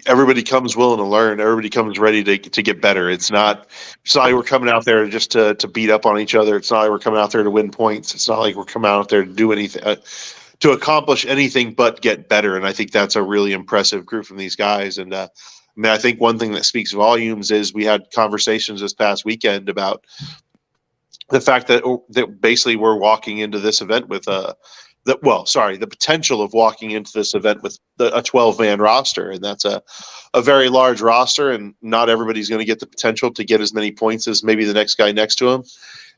everybody comes willing to learn. Everybody comes ready to get better. It's not like we're coming out there just to beat up on each other. It's not like we're coming out there to win points. It's not like we're coming out there to do anything. to accomplish anything but get better. And I think that's a really impressive group from these guys. And I mean, I think one thing that speaks volumes is we had conversations this past weekend about the fact that basically we're walking into this event with the potential of walking into this event with a 12-man roster, and that's a very large roster, and not everybody's going to get the potential to get as many points as maybe the next guy next to him,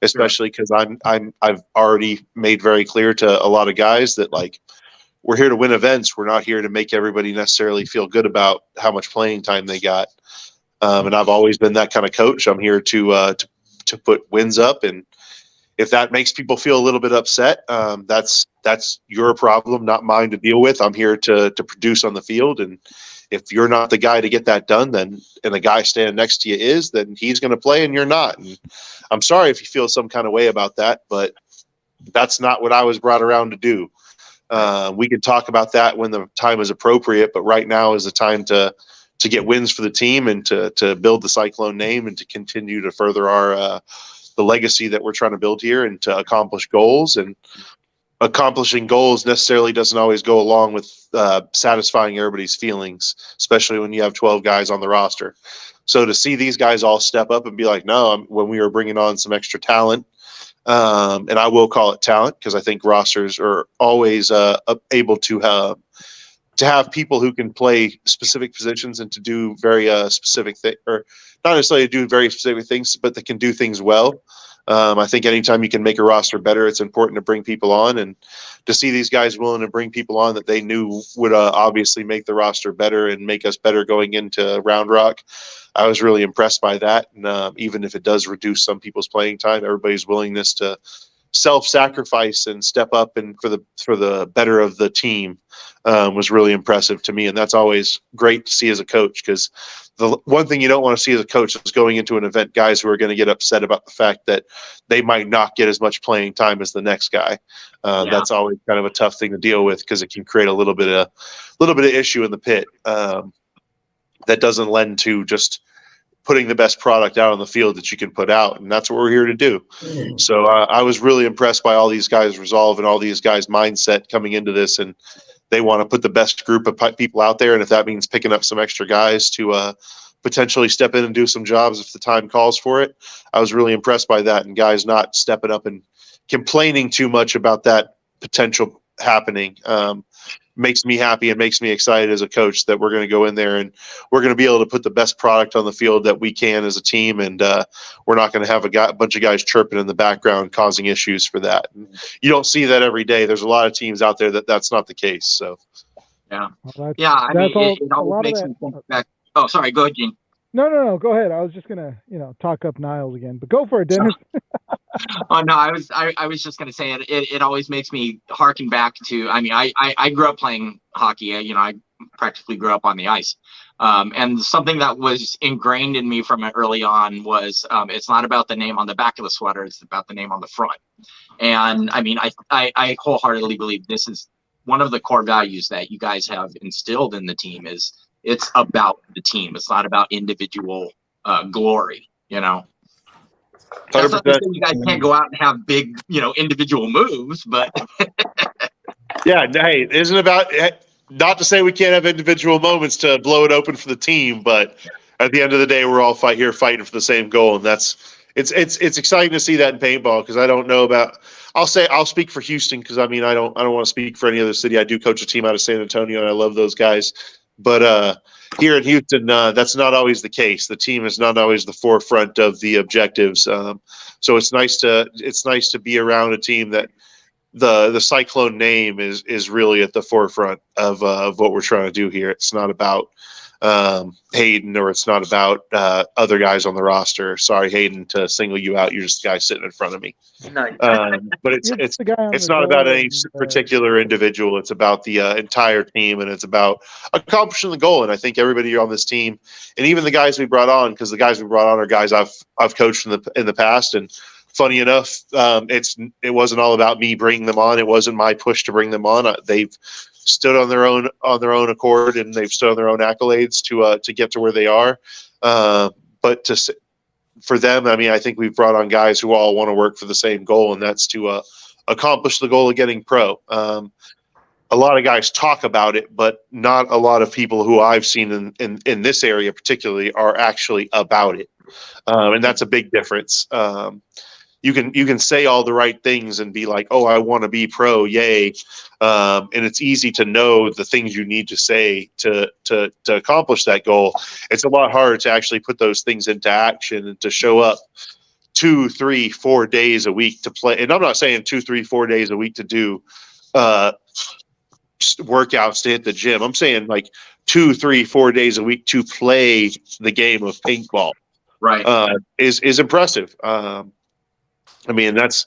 especially because I've already made very clear to a lot of guys that, like, we're here to win events. We're not here to make everybody necessarily feel good about how much playing time they got. And I've always been that kind of coach. I'm here to put wins up, and if that makes people feel a little bit upset, that's your problem, not mine to deal with. I'm here to produce on the field, and if you're not the guy to get that done, and the guy standing next to you is, then he's going to play and you're not. And I'm sorry if you feel some kind of way about that, but that's not what I was brought around to do. We can talk about that when the time is appropriate, but right now is the time to get wins for the team and to build the Cyclone name and to continue to further our the legacy that we're trying to build here and to accomplish goals. And accomplishing goals necessarily doesn't always go along with satisfying everybody's feelings, especially when you have 12 guys on the roster. So to see these guys all step up and be like, no, when we were bringing on some extra talent, and I will call it talent because I think rosters are always able to have people who can play specific positions and to do very specific things, or not necessarily do very specific things, but that can do things well. I think anytime you can make a roster better, it's important to bring people on, and to see these guys willing to bring people on that they knew would obviously make the roster better and make us better going into Round Rock. I was really impressed by that. And even if it does reduce some people's playing time, everybody's willingness to self-sacrifice and step up and for the better of the team was really impressive to me. And that's always great to see as a coach, because the one thing you don't want to see as a coach is going into an event guys who are going to get upset about the fact that they might not get as much playing time as the next guy. That's always kind of a tough thing to deal with, because it can create a little bit of issue in the pit that doesn't lend to just putting the best product out on the field that you can put out. And that's what we're here to do. So I was really impressed by all these guys' resolve and all these guys' mindset coming into this. And they want to put the best group of people out there. And if that means picking up some extra guys to potentially step in and do some jobs if the time calls for it, I was really impressed by that. And guys not stepping up and complaining too much about that potential happening makes me happy and makes me excited as a coach that we're going to go in there and we're going to be able to put the best product on the field that we can as a team. And we're not going to have a bunch of guys chirping in the background causing issues for that. And you don't see that every day. There's a lot of teams out there that's not the case. So, yeah. Well, I mean, it always makes me think back. Oh, sorry. Go ahead, Gene. No. Go ahead. I was just gonna, talk up Niles again, but go for it, Dennis. Oh no, I was just gonna say it always makes me harken back to. I mean, I grew up playing hockey. I practically grew up on the ice. And something that was ingrained in me from early on was it's not about the name on the back of the sweater; it's about the name on the front. And I mean, I wholeheartedly believe this is one of the core values that you guys have instilled in the team. Is it's about the team. It's not about individual glory. That's not to say you guys can't go out and have big, individual moves, but yeah, hey, it isn't about. Not to say we can't have individual moments to blow it open for the team, but at the end of the day, we're all fighting for the same goal, and it's exciting to see that in paintball, because I don't know about. I'll speak for Houston, because I mean I don't want to speak for any other city. I do coach a team out of San Antonio, and I love those guys, but here in Houston, that's not always the case. The team is not always the forefront of the objectives. So it's nice to be around a team that the Cyclone name is really at the forefront of what we're trying to do here. It's not about Hayden, or it's not about other guys on the roster. Sorry, Hayden, to single you out. You're just the guy sitting in front of me. No. But it's not about any particular individual. It's about the entire team, and it's about accomplishing the goal. And I think everybody on this team, and even the guys we brought on, because the guys we brought on are guys I've coached in the past. And funny enough, it wasn't all about me bringing them on. It wasn't my push to bring them on. They've stood on their own accord, and they've stood on their own accolades to get to where they are. But for them, I mean, I think we've brought on guys who all want to work for the same goal, and that's to accomplish the goal of getting pro. a lot of guys talk about it, but not a lot of people who I've seen in this area particularly are actually about it. And that's a big difference. You can say all the right things and be like, oh, I want to be pro, yay. And it's easy to know the things you need to say to accomplish that goal. It's a lot harder to actually put those things into action and to show up 2, 3, 4 days a week to play. And I'm not saying 2, 3, 4 days a week to do workouts to hit the gym. I'm saying like 2, 3, 4 days a week to play the game of paintball. Right. Is impressive. I mean, that's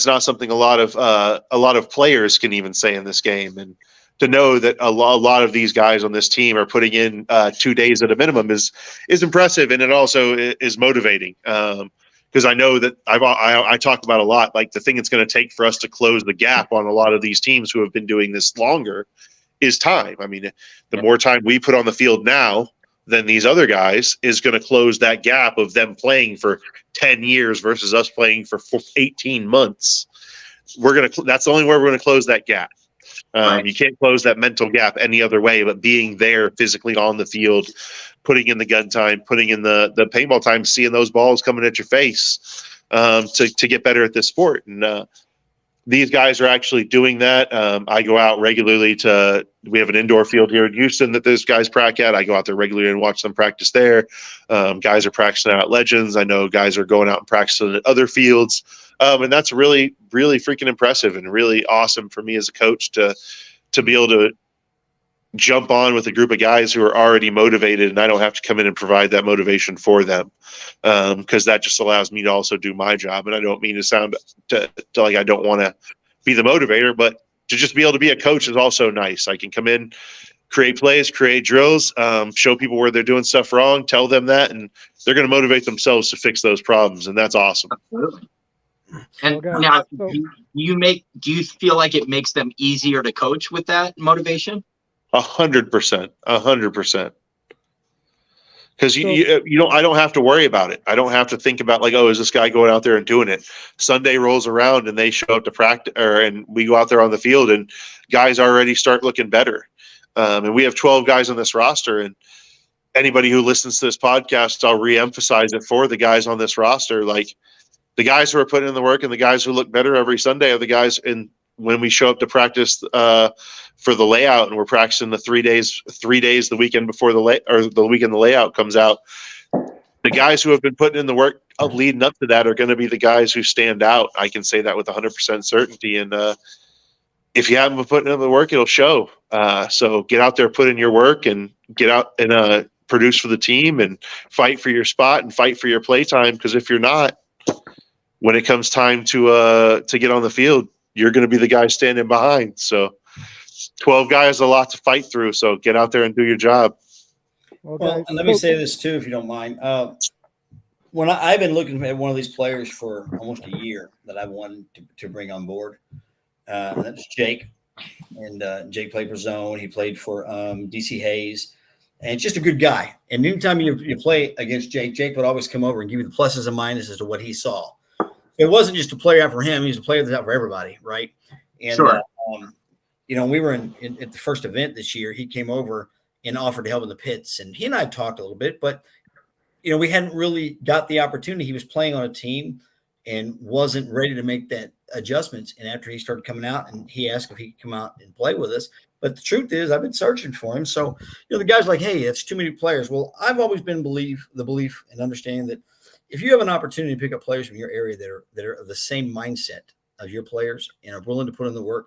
not something a lot of players can even say in this game. And to know that a lot of these guys on this team are putting in 2 days at a minimum is impressive, and it also is motivating. Because I know that I talk about a lot, like the thing it's going to take for us to close the gap on a lot of these teams who have been doing this longer is time. I mean, the more time we put on the field now than these other guys is going to close that gap of them playing for 10 years versus us playing for 18 months. That's the only way we're going to close that gap. Right. You can't close that mental gap any other way but being there physically on the field, putting in the gun time, putting in the paintball time, seeing those balls coming at your face to get better at this sport. And these guys are actually doing that. I go out regularly we have an indoor field here in Houston that these guys practice at. I go out there regularly and watch them practice there. Guys are practicing out at Legends. I know guys are going out and practicing at other fields. And that's really, really freaking impressive and really awesome for me as a coach to be able to jump on with a group of guys who are already motivated, and I don't have to come in and provide that motivation for them, because that just allows me to also do my job. And I don't mean to sound to like I don't want to be the motivator, but to just be able to be a coach is also nice. I can come in, create plays, create drills, show people where they're doing stuff wrong, tell them that, and they're going to motivate themselves to fix those problems, and that's awesome. Absolutely. And Okay, now, so- do you feel like it makes them easier to coach with that motivation? 100%, 100%. Because I don't have to worry about it. I don't have to think about like, oh, is this guy going out there and doing it? Sunday rolls around and they show up to practice, and we go out there on the field, and guys already start looking better. And we have 12 guys on this roster, and anybody who listens to this podcast, I'll reemphasize it for the guys on this roster. Like the guys who are putting in the work and the guys who look better every Sunday are the guys when we show up to practice for the layout, and we're practicing the 3 days the weekend before the weekend the layout comes out. The guys who have been putting in the work leading up to that are going to be the guys who stand out. I can say that with 100% certainty. And if you haven't been putting in the work, it'll show. So get out there, put in your work, and get out and produce for the team and fight for your spot and fight for your play time. Because if you're not, when it comes time to get on the field, you're going to be the guy standing behind. So 12 guys is a lot to fight through. So get out there and do your job. Well, and let me say this too, if you don't mind. When I've been looking at one of these players for almost a year that I wanted to bring on board, that's Jake. And Jake played for Zone. He played for DC Hayes. And just a good guy. And anytime you play against Jake, Jake would always come over and give you the pluses and minuses to what he saw. It wasn't just a player out for him; he was a player that's out for everybody, right? And Sure. We were at the first event this year. He came over and offered to help in the pits, and he and I talked a little bit, but we hadn't really got the opportunity. He was playing on a team and wasn't ready to make that adjustments. And after he started coming out, and he asked if he could come out and play with us. But the truth is, I've been searching for him. So the guy's like, "Hey, it's too many players." Well, I've always been the belief and understanding that if you have an opportunity to pick up players from your area that are of the same mindset of your players and are willing to put in the work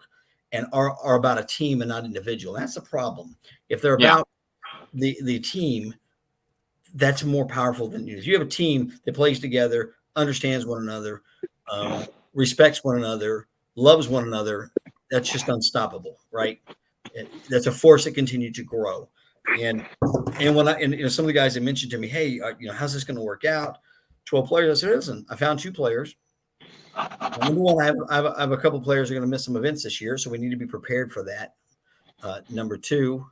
and are about a team and not individual, that's the problem. If they're about the team, that's more powerful than you. If you have a team that plays together, understands one another, respects one another, loves one another, that's just unstoppable, right? That's a force that continues to grow. And when some of the guys that mentioned to me, "Hey, how's this going to work out?" 12 players. I said, "Listen, I found 2 players. Number one, I have a couple players who are going to miss some events this year, so we need to be prepared for that. Number 2,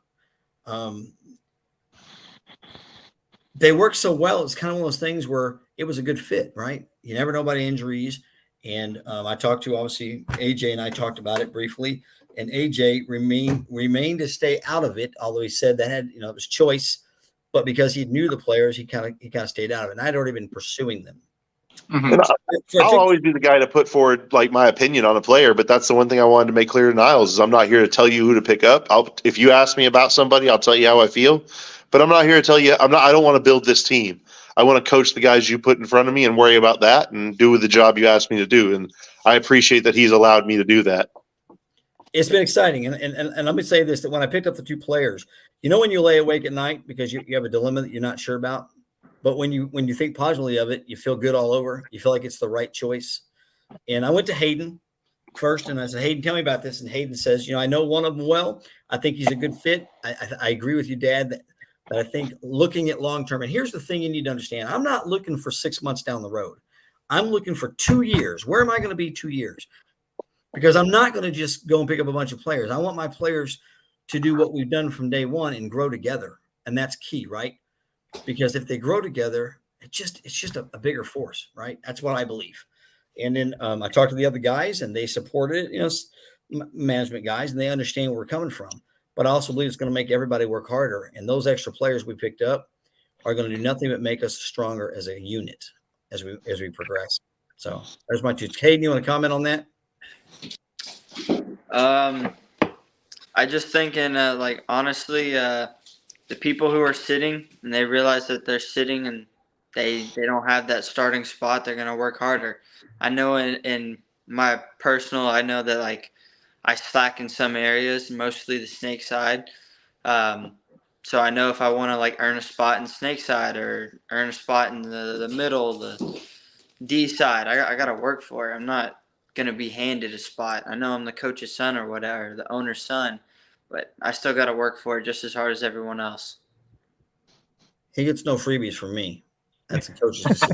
they work so well. It's kind of one of those things where it was a good fit, right? You never know about injuries, And I talked to, obviously, AJ, and I talked about it briefly. And AJ remained to stay out of it, although he said that had, it was choice. But because he knew the players, he kind of stayed out of it. And I'd already been pursuing them. Mhm. And I'll always be the guy to put forward like my opinion on a player, but that's the one thing I wanted to make clear to Niles is I'm not here to tell you who to pick up. If you ask me about somebody, I'll tell you how I feel, but I'm not here to tell you. I don't want to build this team. I want to coach the guys you put in front of me and worry about that and do the job you asked me to do. And I appreciate that he's allowed me to do that. It's been exciting. And let me say this, that when I picked up the two players, when you lay awake at night because you have a dilemma that you're not sure about, but when you think positively of it, you feel good all over. You feel like it's the right choice. And I went to Hayden first, and I said, Hayden, tell me about this. And Hayden says, I know one of them well. I think he's a good fit. I agree with you, Dad, that I think looking at long-term, and here's the thing you need to understand. I'm not looking for 6 months down the road. I'm looking for 2 years. Where am I going to be 2 years? Because I'm not going to just go and pick up a bunch of players. I want my players to do what we've done from day one and grow together. And that's key, right? Because if they grow together, it's just a bigger force, right? That's what I believe. And then I talked to the other guys, and they supported it, management guys, and they understand where we're coming from. But I also believe it's going to make everybody work harder. And those extra players we picked up are going to do nothing but make us stronger as a unit as we progress. So there's my two. Hayden, you want to comment on that? I just thinking, honestly, the people who are sitting and they realize that they're sitting and they don't have that starting spot, they're gonna work harder. I know in my personal, I know that I slack in some areas, mostly the snake side. So I know if I want to earn a spot in snake side or earn a spot in the middle, the D side, I gotta work for it. I'm not gonna be handed a spot. I know I'm the coach's son or whatever, the owner's son, but I still gotta work for it just as hard as everyone else. He gets no freebies from me. That's the coach's decision.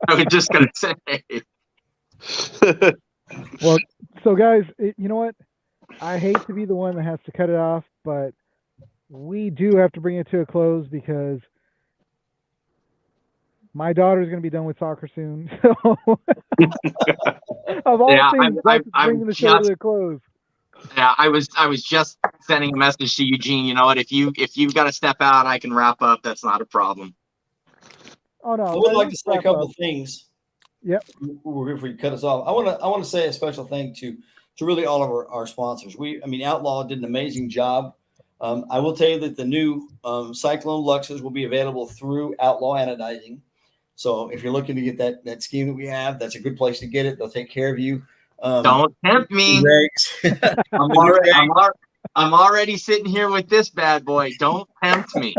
I was just gonna say. Well, so guys, you know what? I hate to be the one that has to cut it off, but we do have to bring it to a close because my daughter's going to be done with soccer soon. So, of all things, let's bring the show to a close. Yeah, I was just sending a message to Eugene. You know what? If you've got to step out, I can wrap up. That's not a problem. Oh no, I would like to say a couple of things. Yep. Before you cut us off, I want to say a special thing to really all of our sponsors. Outlaw did an amazing job. I will tell you that the new Cyclone Luxes will be available through Outlaw Anodizing. So if you're looking to get that scheme that we have, that's a good place to get it. They'll take care of you. Don't tempt me. I'm already sitting here with this bad boy. Don't tempt me.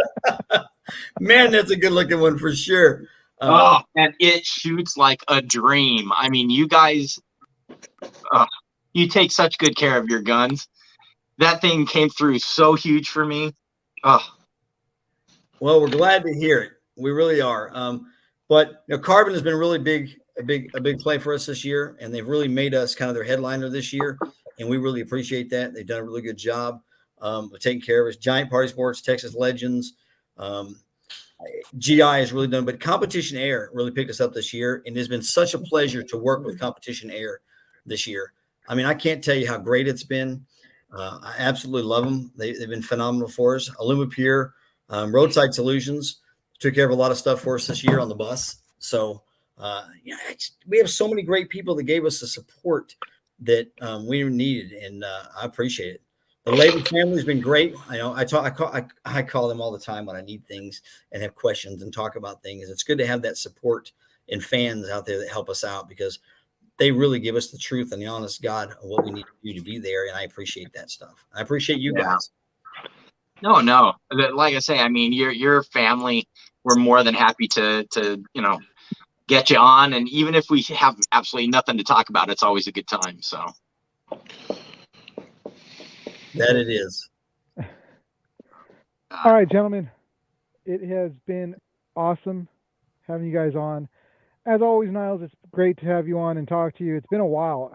Man, that's a good looking one for sure. And it shoots like a dream. I mean, you guys, you take such good care of your guns. That thing came through so huge for me. Well, we're glad to hear it. We really are. But Carbon has been really a big play for us this year, and they've really made us kind of their headliner this year, and we really appreciate that. They've done a really good job of taking care of us. Giant Party Sports, Texas Legends, GI has really done, but Competition Air really picked us up this year, and it's been such a pleasure to work with Competition Air this year. I mean, I can't tell you how great it's been. I absolutely love them. They've been phenomenal for us. Illumipure, Roadside Solutions took care of a lot of stuff for us this year on the bus. So, we have so many great people that gave us the support that we needed, and I appreciate it. The Labor family has been great. I call them all the time when I need things and have questions and talk about things. It's good to have that support and fans out there that help us out because they really give us the truth and the honest God of what we need to do to be there. And I appreciate that stuff. I appreciate you guys. No. Like I say, I mean, your family, we're more than happy to get you on. And even if we have absolutely nothing to talk about, it's always a good time. So. That it is. All right, gentlemen. It has been awesome having you guys on. As always, Niles, it's great to have you on and talk to you. It's been a while.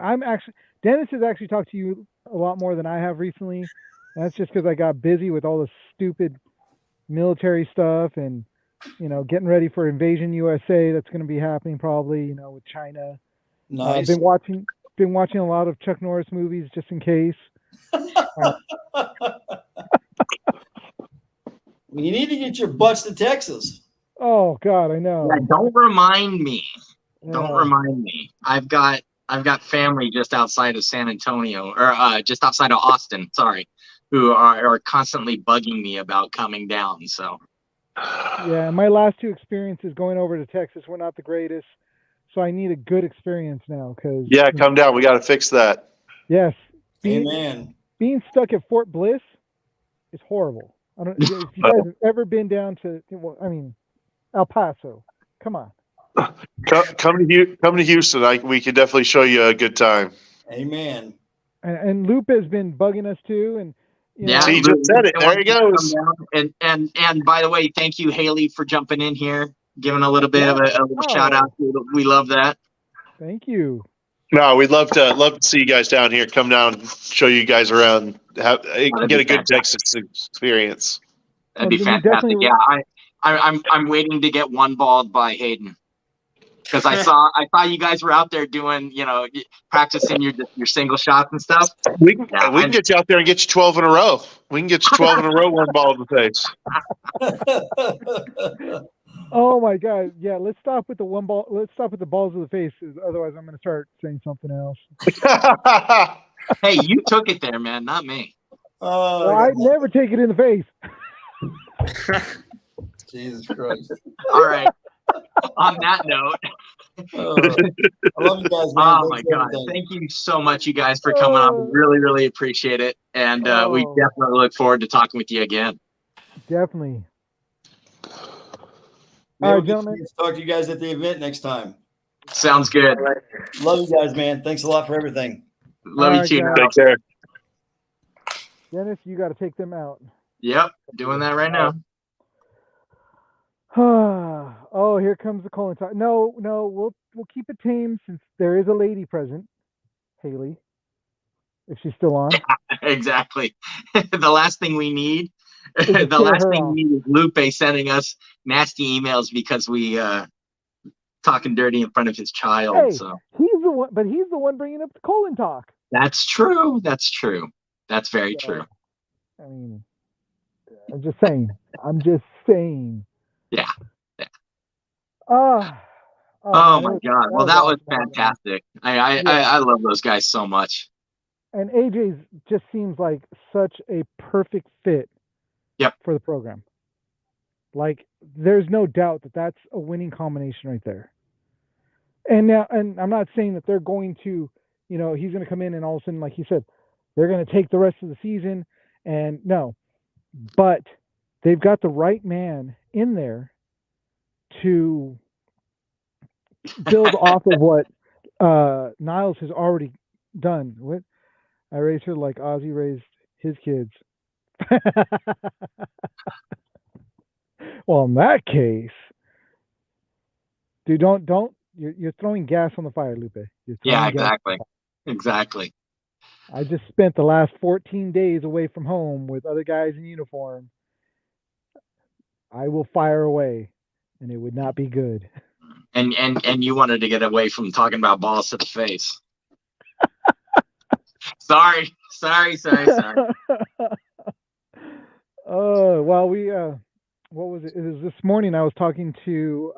Dennis has actually talked to you a lot more than I have recently. And that's just because I got busy with all the stupid military stuff and, getting ready for Invasion USA. That's going to be happening probably, with China. Nice. Been watching a lot of Chuck Norris movies just in case. You need to get your butts to Texas. Oh God, I know. Yeah, don't remind me. Don't Yeah. remind me. I've got family just outside of San Antonio, or just outside of Austin. Sorry, who are constantly bugging me about coming down. So Yeah, my last two experiences going over to Texas were not the greatest, so I need a good experience now. Because Yeah, come down. We got to fix that. yes, Amen. being stuck at Fort Bliss is horrible. I don't if you guys have ever been down to, well, I mean, El Paso. Come on. Come to Houston. We can definitely show you a good time. Amen. And Lupe has been bugging us too, and yeah, See, he just said it. There he goes. And by the way, thank you, Haley, for jumping in here, giving a little bit of a little shout out. We love that. Thank you. No, we'd love to see you guys down here. Come down, show you guys around, get a good Texas experience. That'd be fantastic. Yeah, I'm waiting to get one balled by Hayden, because I saw you guys were out there doing, practicing your single shots and stuff. We can get you out there and get you 12 in a row. We can get you 12 in a row, one ball in the face. Oh my God! Yeah, let's stop with the one ball. Let's stop with the balls of the face. Otherwise, I'm going to start saying something else. Hey, you took it there, man, not me. Oh, I never take it in the face. Jesus Christ! All right. On that note, I love you guys, man. Oh my God! Thank you so much, you guys, for coming on. We really, really appreciate it, and we definitely look forward to talking with you again. Definitely. Maybe All right, we'll gentlemen. talk to you guys at the event next time. Sounds good. Love you guys, man. Thanks a lot for everything. Love you too. Take care. Dennis, you got to take them out. Yep, doing that right now. Oh, here comes the calling time. No, we'll keep it tame since there is a lady present, Haley, if she's still on. Exactly. The last thing we need, is Lupe sending us nasty emails because we talking dirty in front of his child. Hey, so he's the one bringing up the colon talk. That's true. That's very true. I mean, I'm just saying. Yeah. Oh my God. Well, that was fantastic. I love those guys so much. And AJ just seems like such a perfect fit. Yep. For the program. Like, there's no doubt that that's a winning combination right there. And I'm not saying that they're going to, he's going to come in and all of a sudden, like he said, they're going to take the rest of the season. And no, but they've got the right man in there to build off of what Niles has already done. I raised her like Ozzy raised his kids. Well, in that case, dude, don't you're throwing gas on the fire, Lupe. Yeah, exactly. I just spent the last 14 days away from home with other guys in uniform. I will fire away, and it would not be good. And you wanted to get away from talking about balls to the face. Sorry. Well, what was it? It was this morning. I was talking to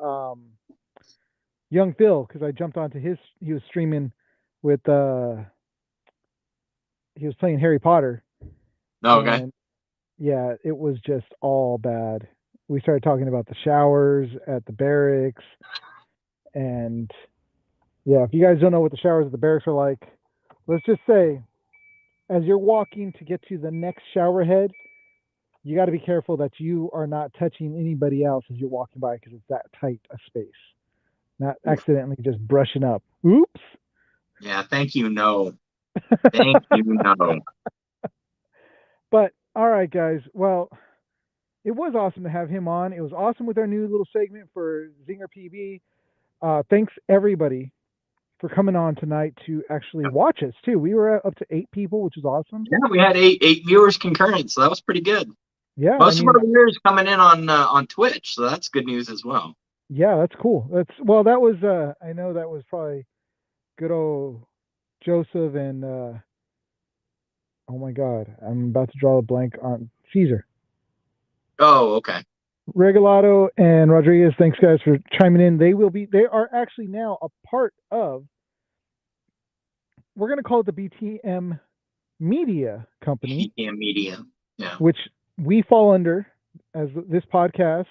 young Phil because I jumped onto he was streaming with he was playing Harry Potter. Okay. And yeah, it was just all bad. We started talking about the showers at the barracks, and yeah, if you guys don't know what the showers at the barracks are like, let's just say, as you're walking to get to the next shower head, you got to be careful that you are not touching anybody else as you're walking by because it's that tight a space. Not accidentally just brushing up. Oops. Yeah, thank you. No. Thank you. No. But all right, guys. Well, it was awesome to have him on. It was awesome with our new little segment for Zinger PB. Thanks everybody for coming on tonight to actually watch us too. We were up to 8 people, which is awesome. Yeah, we had eight viewers concurrent, so that was pretty good. Yeah, most of our viewers coming in on Twitch, so that's good news as well. Yeah, that's cool. That was I know that was probably good old Joseph and oh my God, I'm about to draw a blank on Caesar. Oh, okay. Regalado and Rodriguez, thanks guys for chiming in. They are actually now a part of, we're going to call it the BTM Media Company, BTM Media. Yeah. which we fall under as this podcast,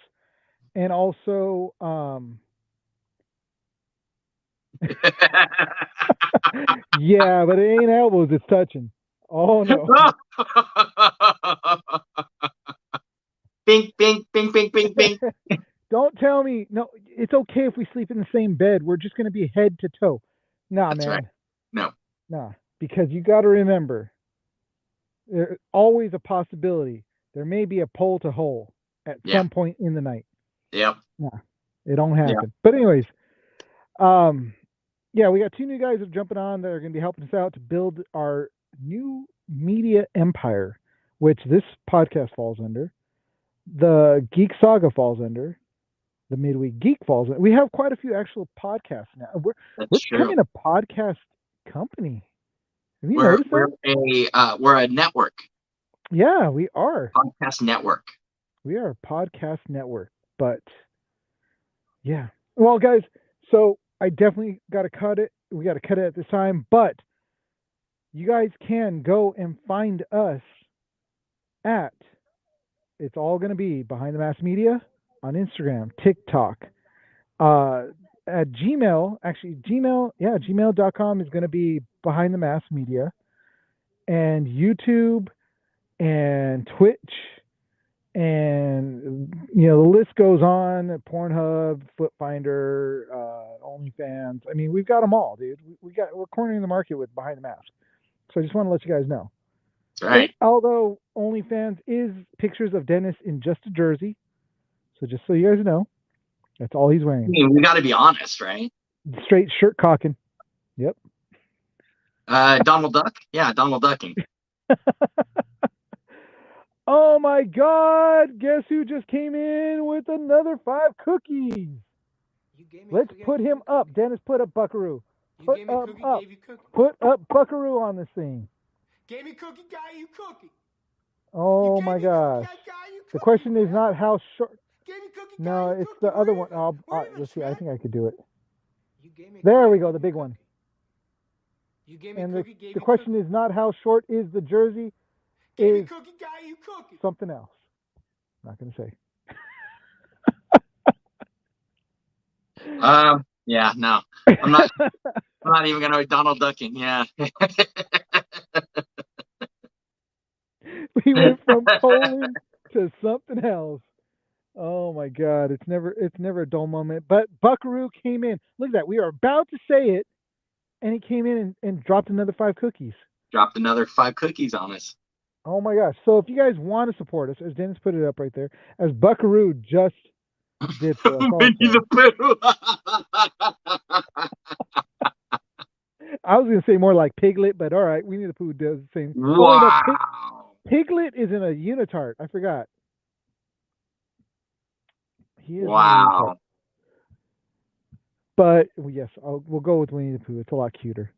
and also yeah, but it ain't elbows, it's touching. Oh no. Bing, bing, bing, bing, bing, bing. Don't tell me. No, it's okay if we sleep in the same bed. We're just going to be head to toe. Nah, That's man. right. No. Nah, because you got to remember, there's always a possibility. There may be a pole to hole at some point in the night. Yep. Nah, it don't happen. But anyways, yeah, we got 2 new guys that are jumping on that are going to be helping us out to build our new media empire, which this podcast falls under. The Geek Saga falls under. The Midweek Geek falls under. We have quite a few actual podcasts now. We're becoming a podcast company. Have you noticed that? We're a network. Yeah, we are. Podcast network. We are a podcast network. But yeah. Well, guys, so I definitely got to cut it. We got to cut it at this time. But you guys can go and find us at, it's all going to be Behind the Mask Media on Instagram, TikTok, at Gmail. Actually, gmail.com is going to be Behind the Mask Media, and YouTube and Twitch, and the list goes on. Pornhub, Flip Finder, OnlyFans. I mean, we've got them all, dude. We're cornering the market with Behind the Mask. So I just want to let you guys know. That's right. Although OnlyFans is pictures of Dennis in just a jersey. So just so you guys know, that's all he's wearing. I mean, we got to be honest, right? Straight shirt cocking. Yep. Donald Duck? Yeah, Donald Ducking. Oh my God! Guess who just came in with another 5 cookies? Let's put him up. Dennis, put up Buckaroo. Put up. Put up Buckaroo on this thing. Gave me cookie, got you cookie. Oh my gosh. The question is not how short. No, it's the other one. Let's see. I think I could do it. There we go. The big one. And the question is not how short is the jersey. Is something else. I'm not going to say. Yeah, no. I'm not even going to Donald Ducking. Yeah. We went from colon to something else. Oh my God, it's never a dull moment. But Buckaroo came in. Look at that. We are about to say it, and he came in and dropped another 5 cookies. Dropped another 5 cookies on us. Oh my gosh. So if you guys want to support us, as Dennis put it up right there, as Buckaroo just did for us I was going to say more like Piglet, but all right, Winnie the Pooh does the same. Wow. Oh, no, Piglet is in a unitard. I forgot. He is wow. But yes, we'll go with Winnie the Pooh. It's a lot cuter.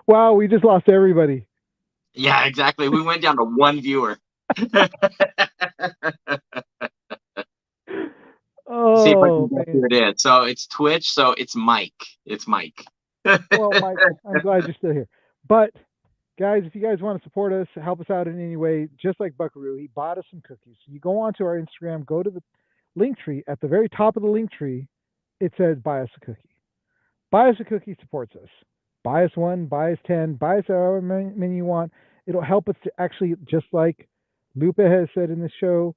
Wow, we just lost everybody. Yeah, exactly. We went down to 1 viewer. Oh, see if I can guess who it is. So it's Twitch. So it's Mike. It's Mike. Well, Mike, I'm glad you're still here. But guys, if you guys want to support us, help us out in any way, just like Buckaroo, he bought us some cookies. You go onto our Instagram, go to the link tree. At the very top of the link tree, it says buy us a cookie. Buy us a cookie supports us. Buy us 1, buy us 10, buy us however many you want. It'll help us to actually, just like Lupe has said in this show,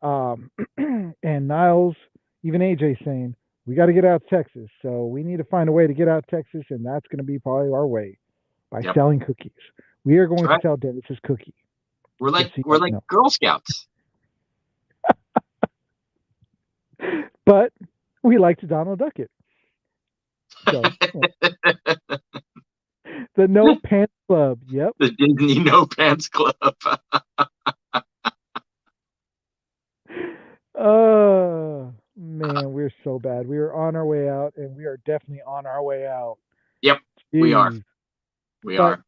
and Niles, even AJ saying, we got to get out of Texas. So we need to find a way to get out of Texas, and that's going to be probably our way, by selling cookies. We are going to sell Dennis's cookie. We're like Girl Scouts. But we like to Donald Duck it. So, the No Pants Club. Yep. The Disney No Pants Club. Oh man, we're so bad. We are on our way out, and we are definitely on our way out. Yep, we are. Jeez. We But are.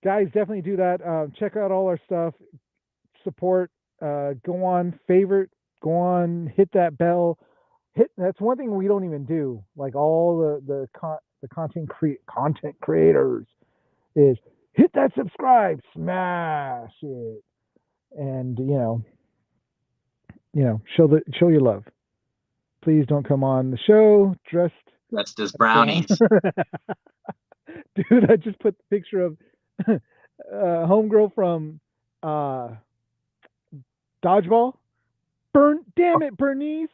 guys, definitely do that. Check out all our stuff. Support. Go on, favorite. Go on, hit that bell. That's one thing we don't even do. Like all the content creators is hit that subscribe, smash it, and show your love. Please don't come on the show dressed That's brownies. Dude, I just put the picture of homegirl from Dodgeball. Damn it, Bernice.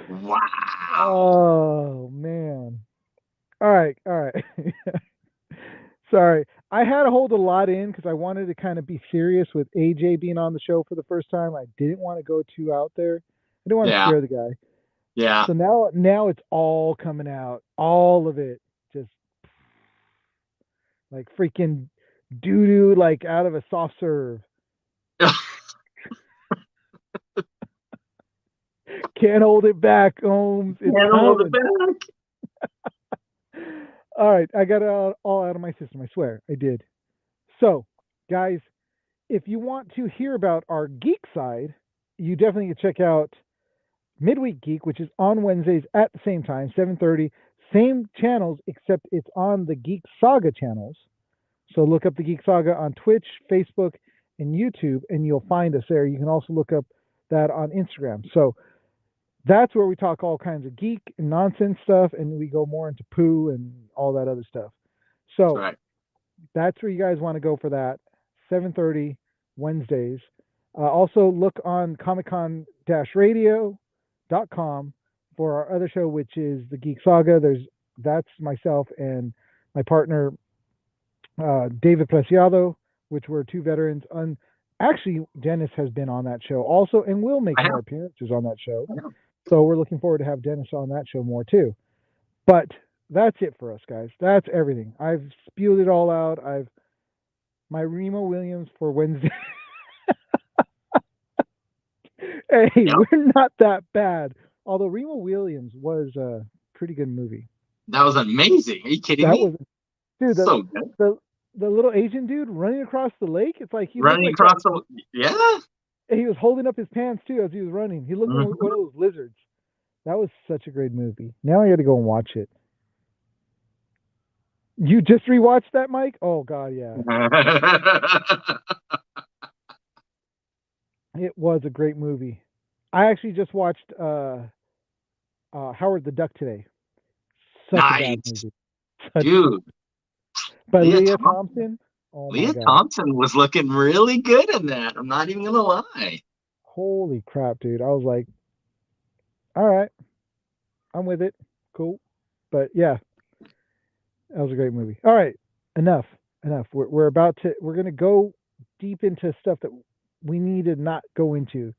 Wow. Oh man. All right. Sorry. I had to hold a lot in because I wanted to kind of be serious with AJ being on the show for the first time. I didn't want to go too out there. I didn't want to scare the guy. Yeah. So now it's all coming out. All of it. Just like freaking doo-doo like out of a soft serve. Can't hold it back, Holmes. It's Can't hold it back. All right, I got it all out of my system. I swear, I did. So, guys, if you want to hear about our geek side, you definitely can check out Midweek Geek, which is on Wednesdays at the same time, 7:30. Same channels, except it's on the Geek Saga channels. So look up the Geek Saga on Twitch, Facebook, and YouTube, and you'll find us there. You can also look up that on Instagram. So that's where we talk all kinds of geek and nonsense stuff, and we go more into poo and all that other stuff. So that's where you guys want to go for that, 7:30 Wednesdays. Also look on comiccon-radio.com for our other show, which is the Geek Saga. That's myself and my partner, David Preciado, which we're two veterans. Actually, Dennis has been on that show also and will make more appearances on that show. So we're looking forward to have Dennis on that show more too. But that's it for us, guys. That's everything. I've spewed it all out. My Remo Williams for Wednesday. Hey, we're not that bad. Although Remo Williams was a pretty good movie. That was amazing. Are you kidding me? Dude, so good. The little Asian dude running across the lake. It's like he running across the He was holding up his pants too as he was running. He looked like one of those lizards. That was such a great movie. Now I got to go and watch it. You just rewatched that, Mike? Oh God, yeah. It was a great movie. I actually just watched Howard the Duck today. Such a bad movie. Dude. By Leah Thompson. Oh Leah Thompson was looking really good in that. I'm not even gonna lie. Holy crap, dude. I was like, all right, I'm with it. Cool. But yeah, that was a great movie. All right, enough. We're going to go deep into stuff that we need to not go into.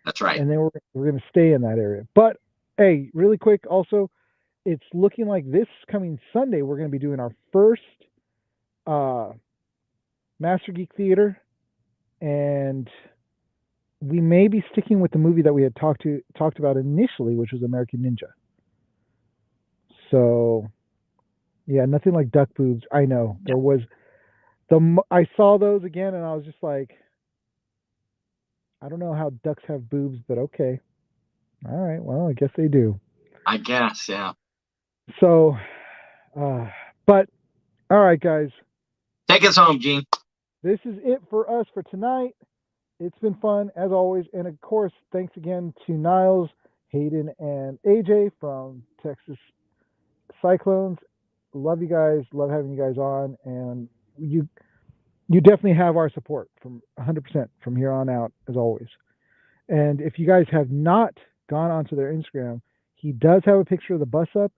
That's right. And then we're going to stay in that area. But hey, really quick, also, it's looking like this coming Sunday, we're going to be doing our first Master Geek Theater, and we may be sticking with the movie that we had talked about initially, which was American Ninja. So, yeah, nothing like duck boobs. I know there was I saw those again, and I was just like, I don't know how ducks have boobs, but okay, all right. Well, I guess they do. I guess, yeah. So, but all right, guys, take us home, Gene. This is it for us for tonight. It's been fun as always, and of course, thanks again to Niles, Hayden, and AJ from Texas Cyclones. Love you guys. Love having you guys on, and you definitely have our support from 100% from here on out, as always. And if you guys have not gone onto their Instagram, he does have a picture of the bus up.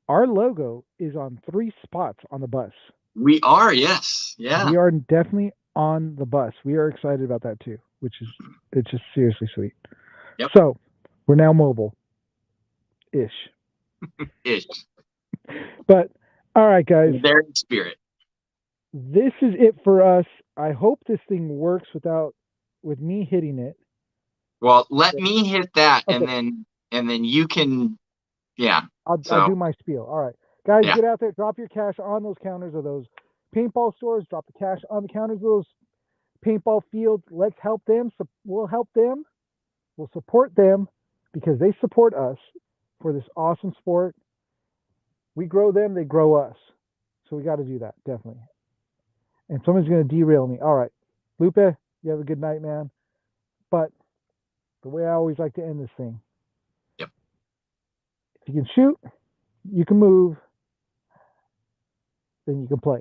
Our logo is on 3 spots on the bus. We are, yes. Yeah. We are definitely on the bus. We are excited about that too, it's just seriously sweet. Yep. So we're now mobile-ish. Ish. But all right, guys. Their spirit. This is it for us. I hope this thing works without with me hitting it. Well, let me hit that, Okay. and then you can, yeah. I'll So do my spiel. All right, guys, Yeah. get out there, drop your cash on those counters of those paintball stores. Drop the cash on the counters of those paintball fields. Let's help them. So we'll help them. We'll support them because they support us for this awesome sport. We grow them, they grow us. So we got to do that, definitely. And someone's going to derail me. All right, Lupe, you have a good night, man. But the way I always like to end this thing. Yep. If you can shoot, you can move, then you can play.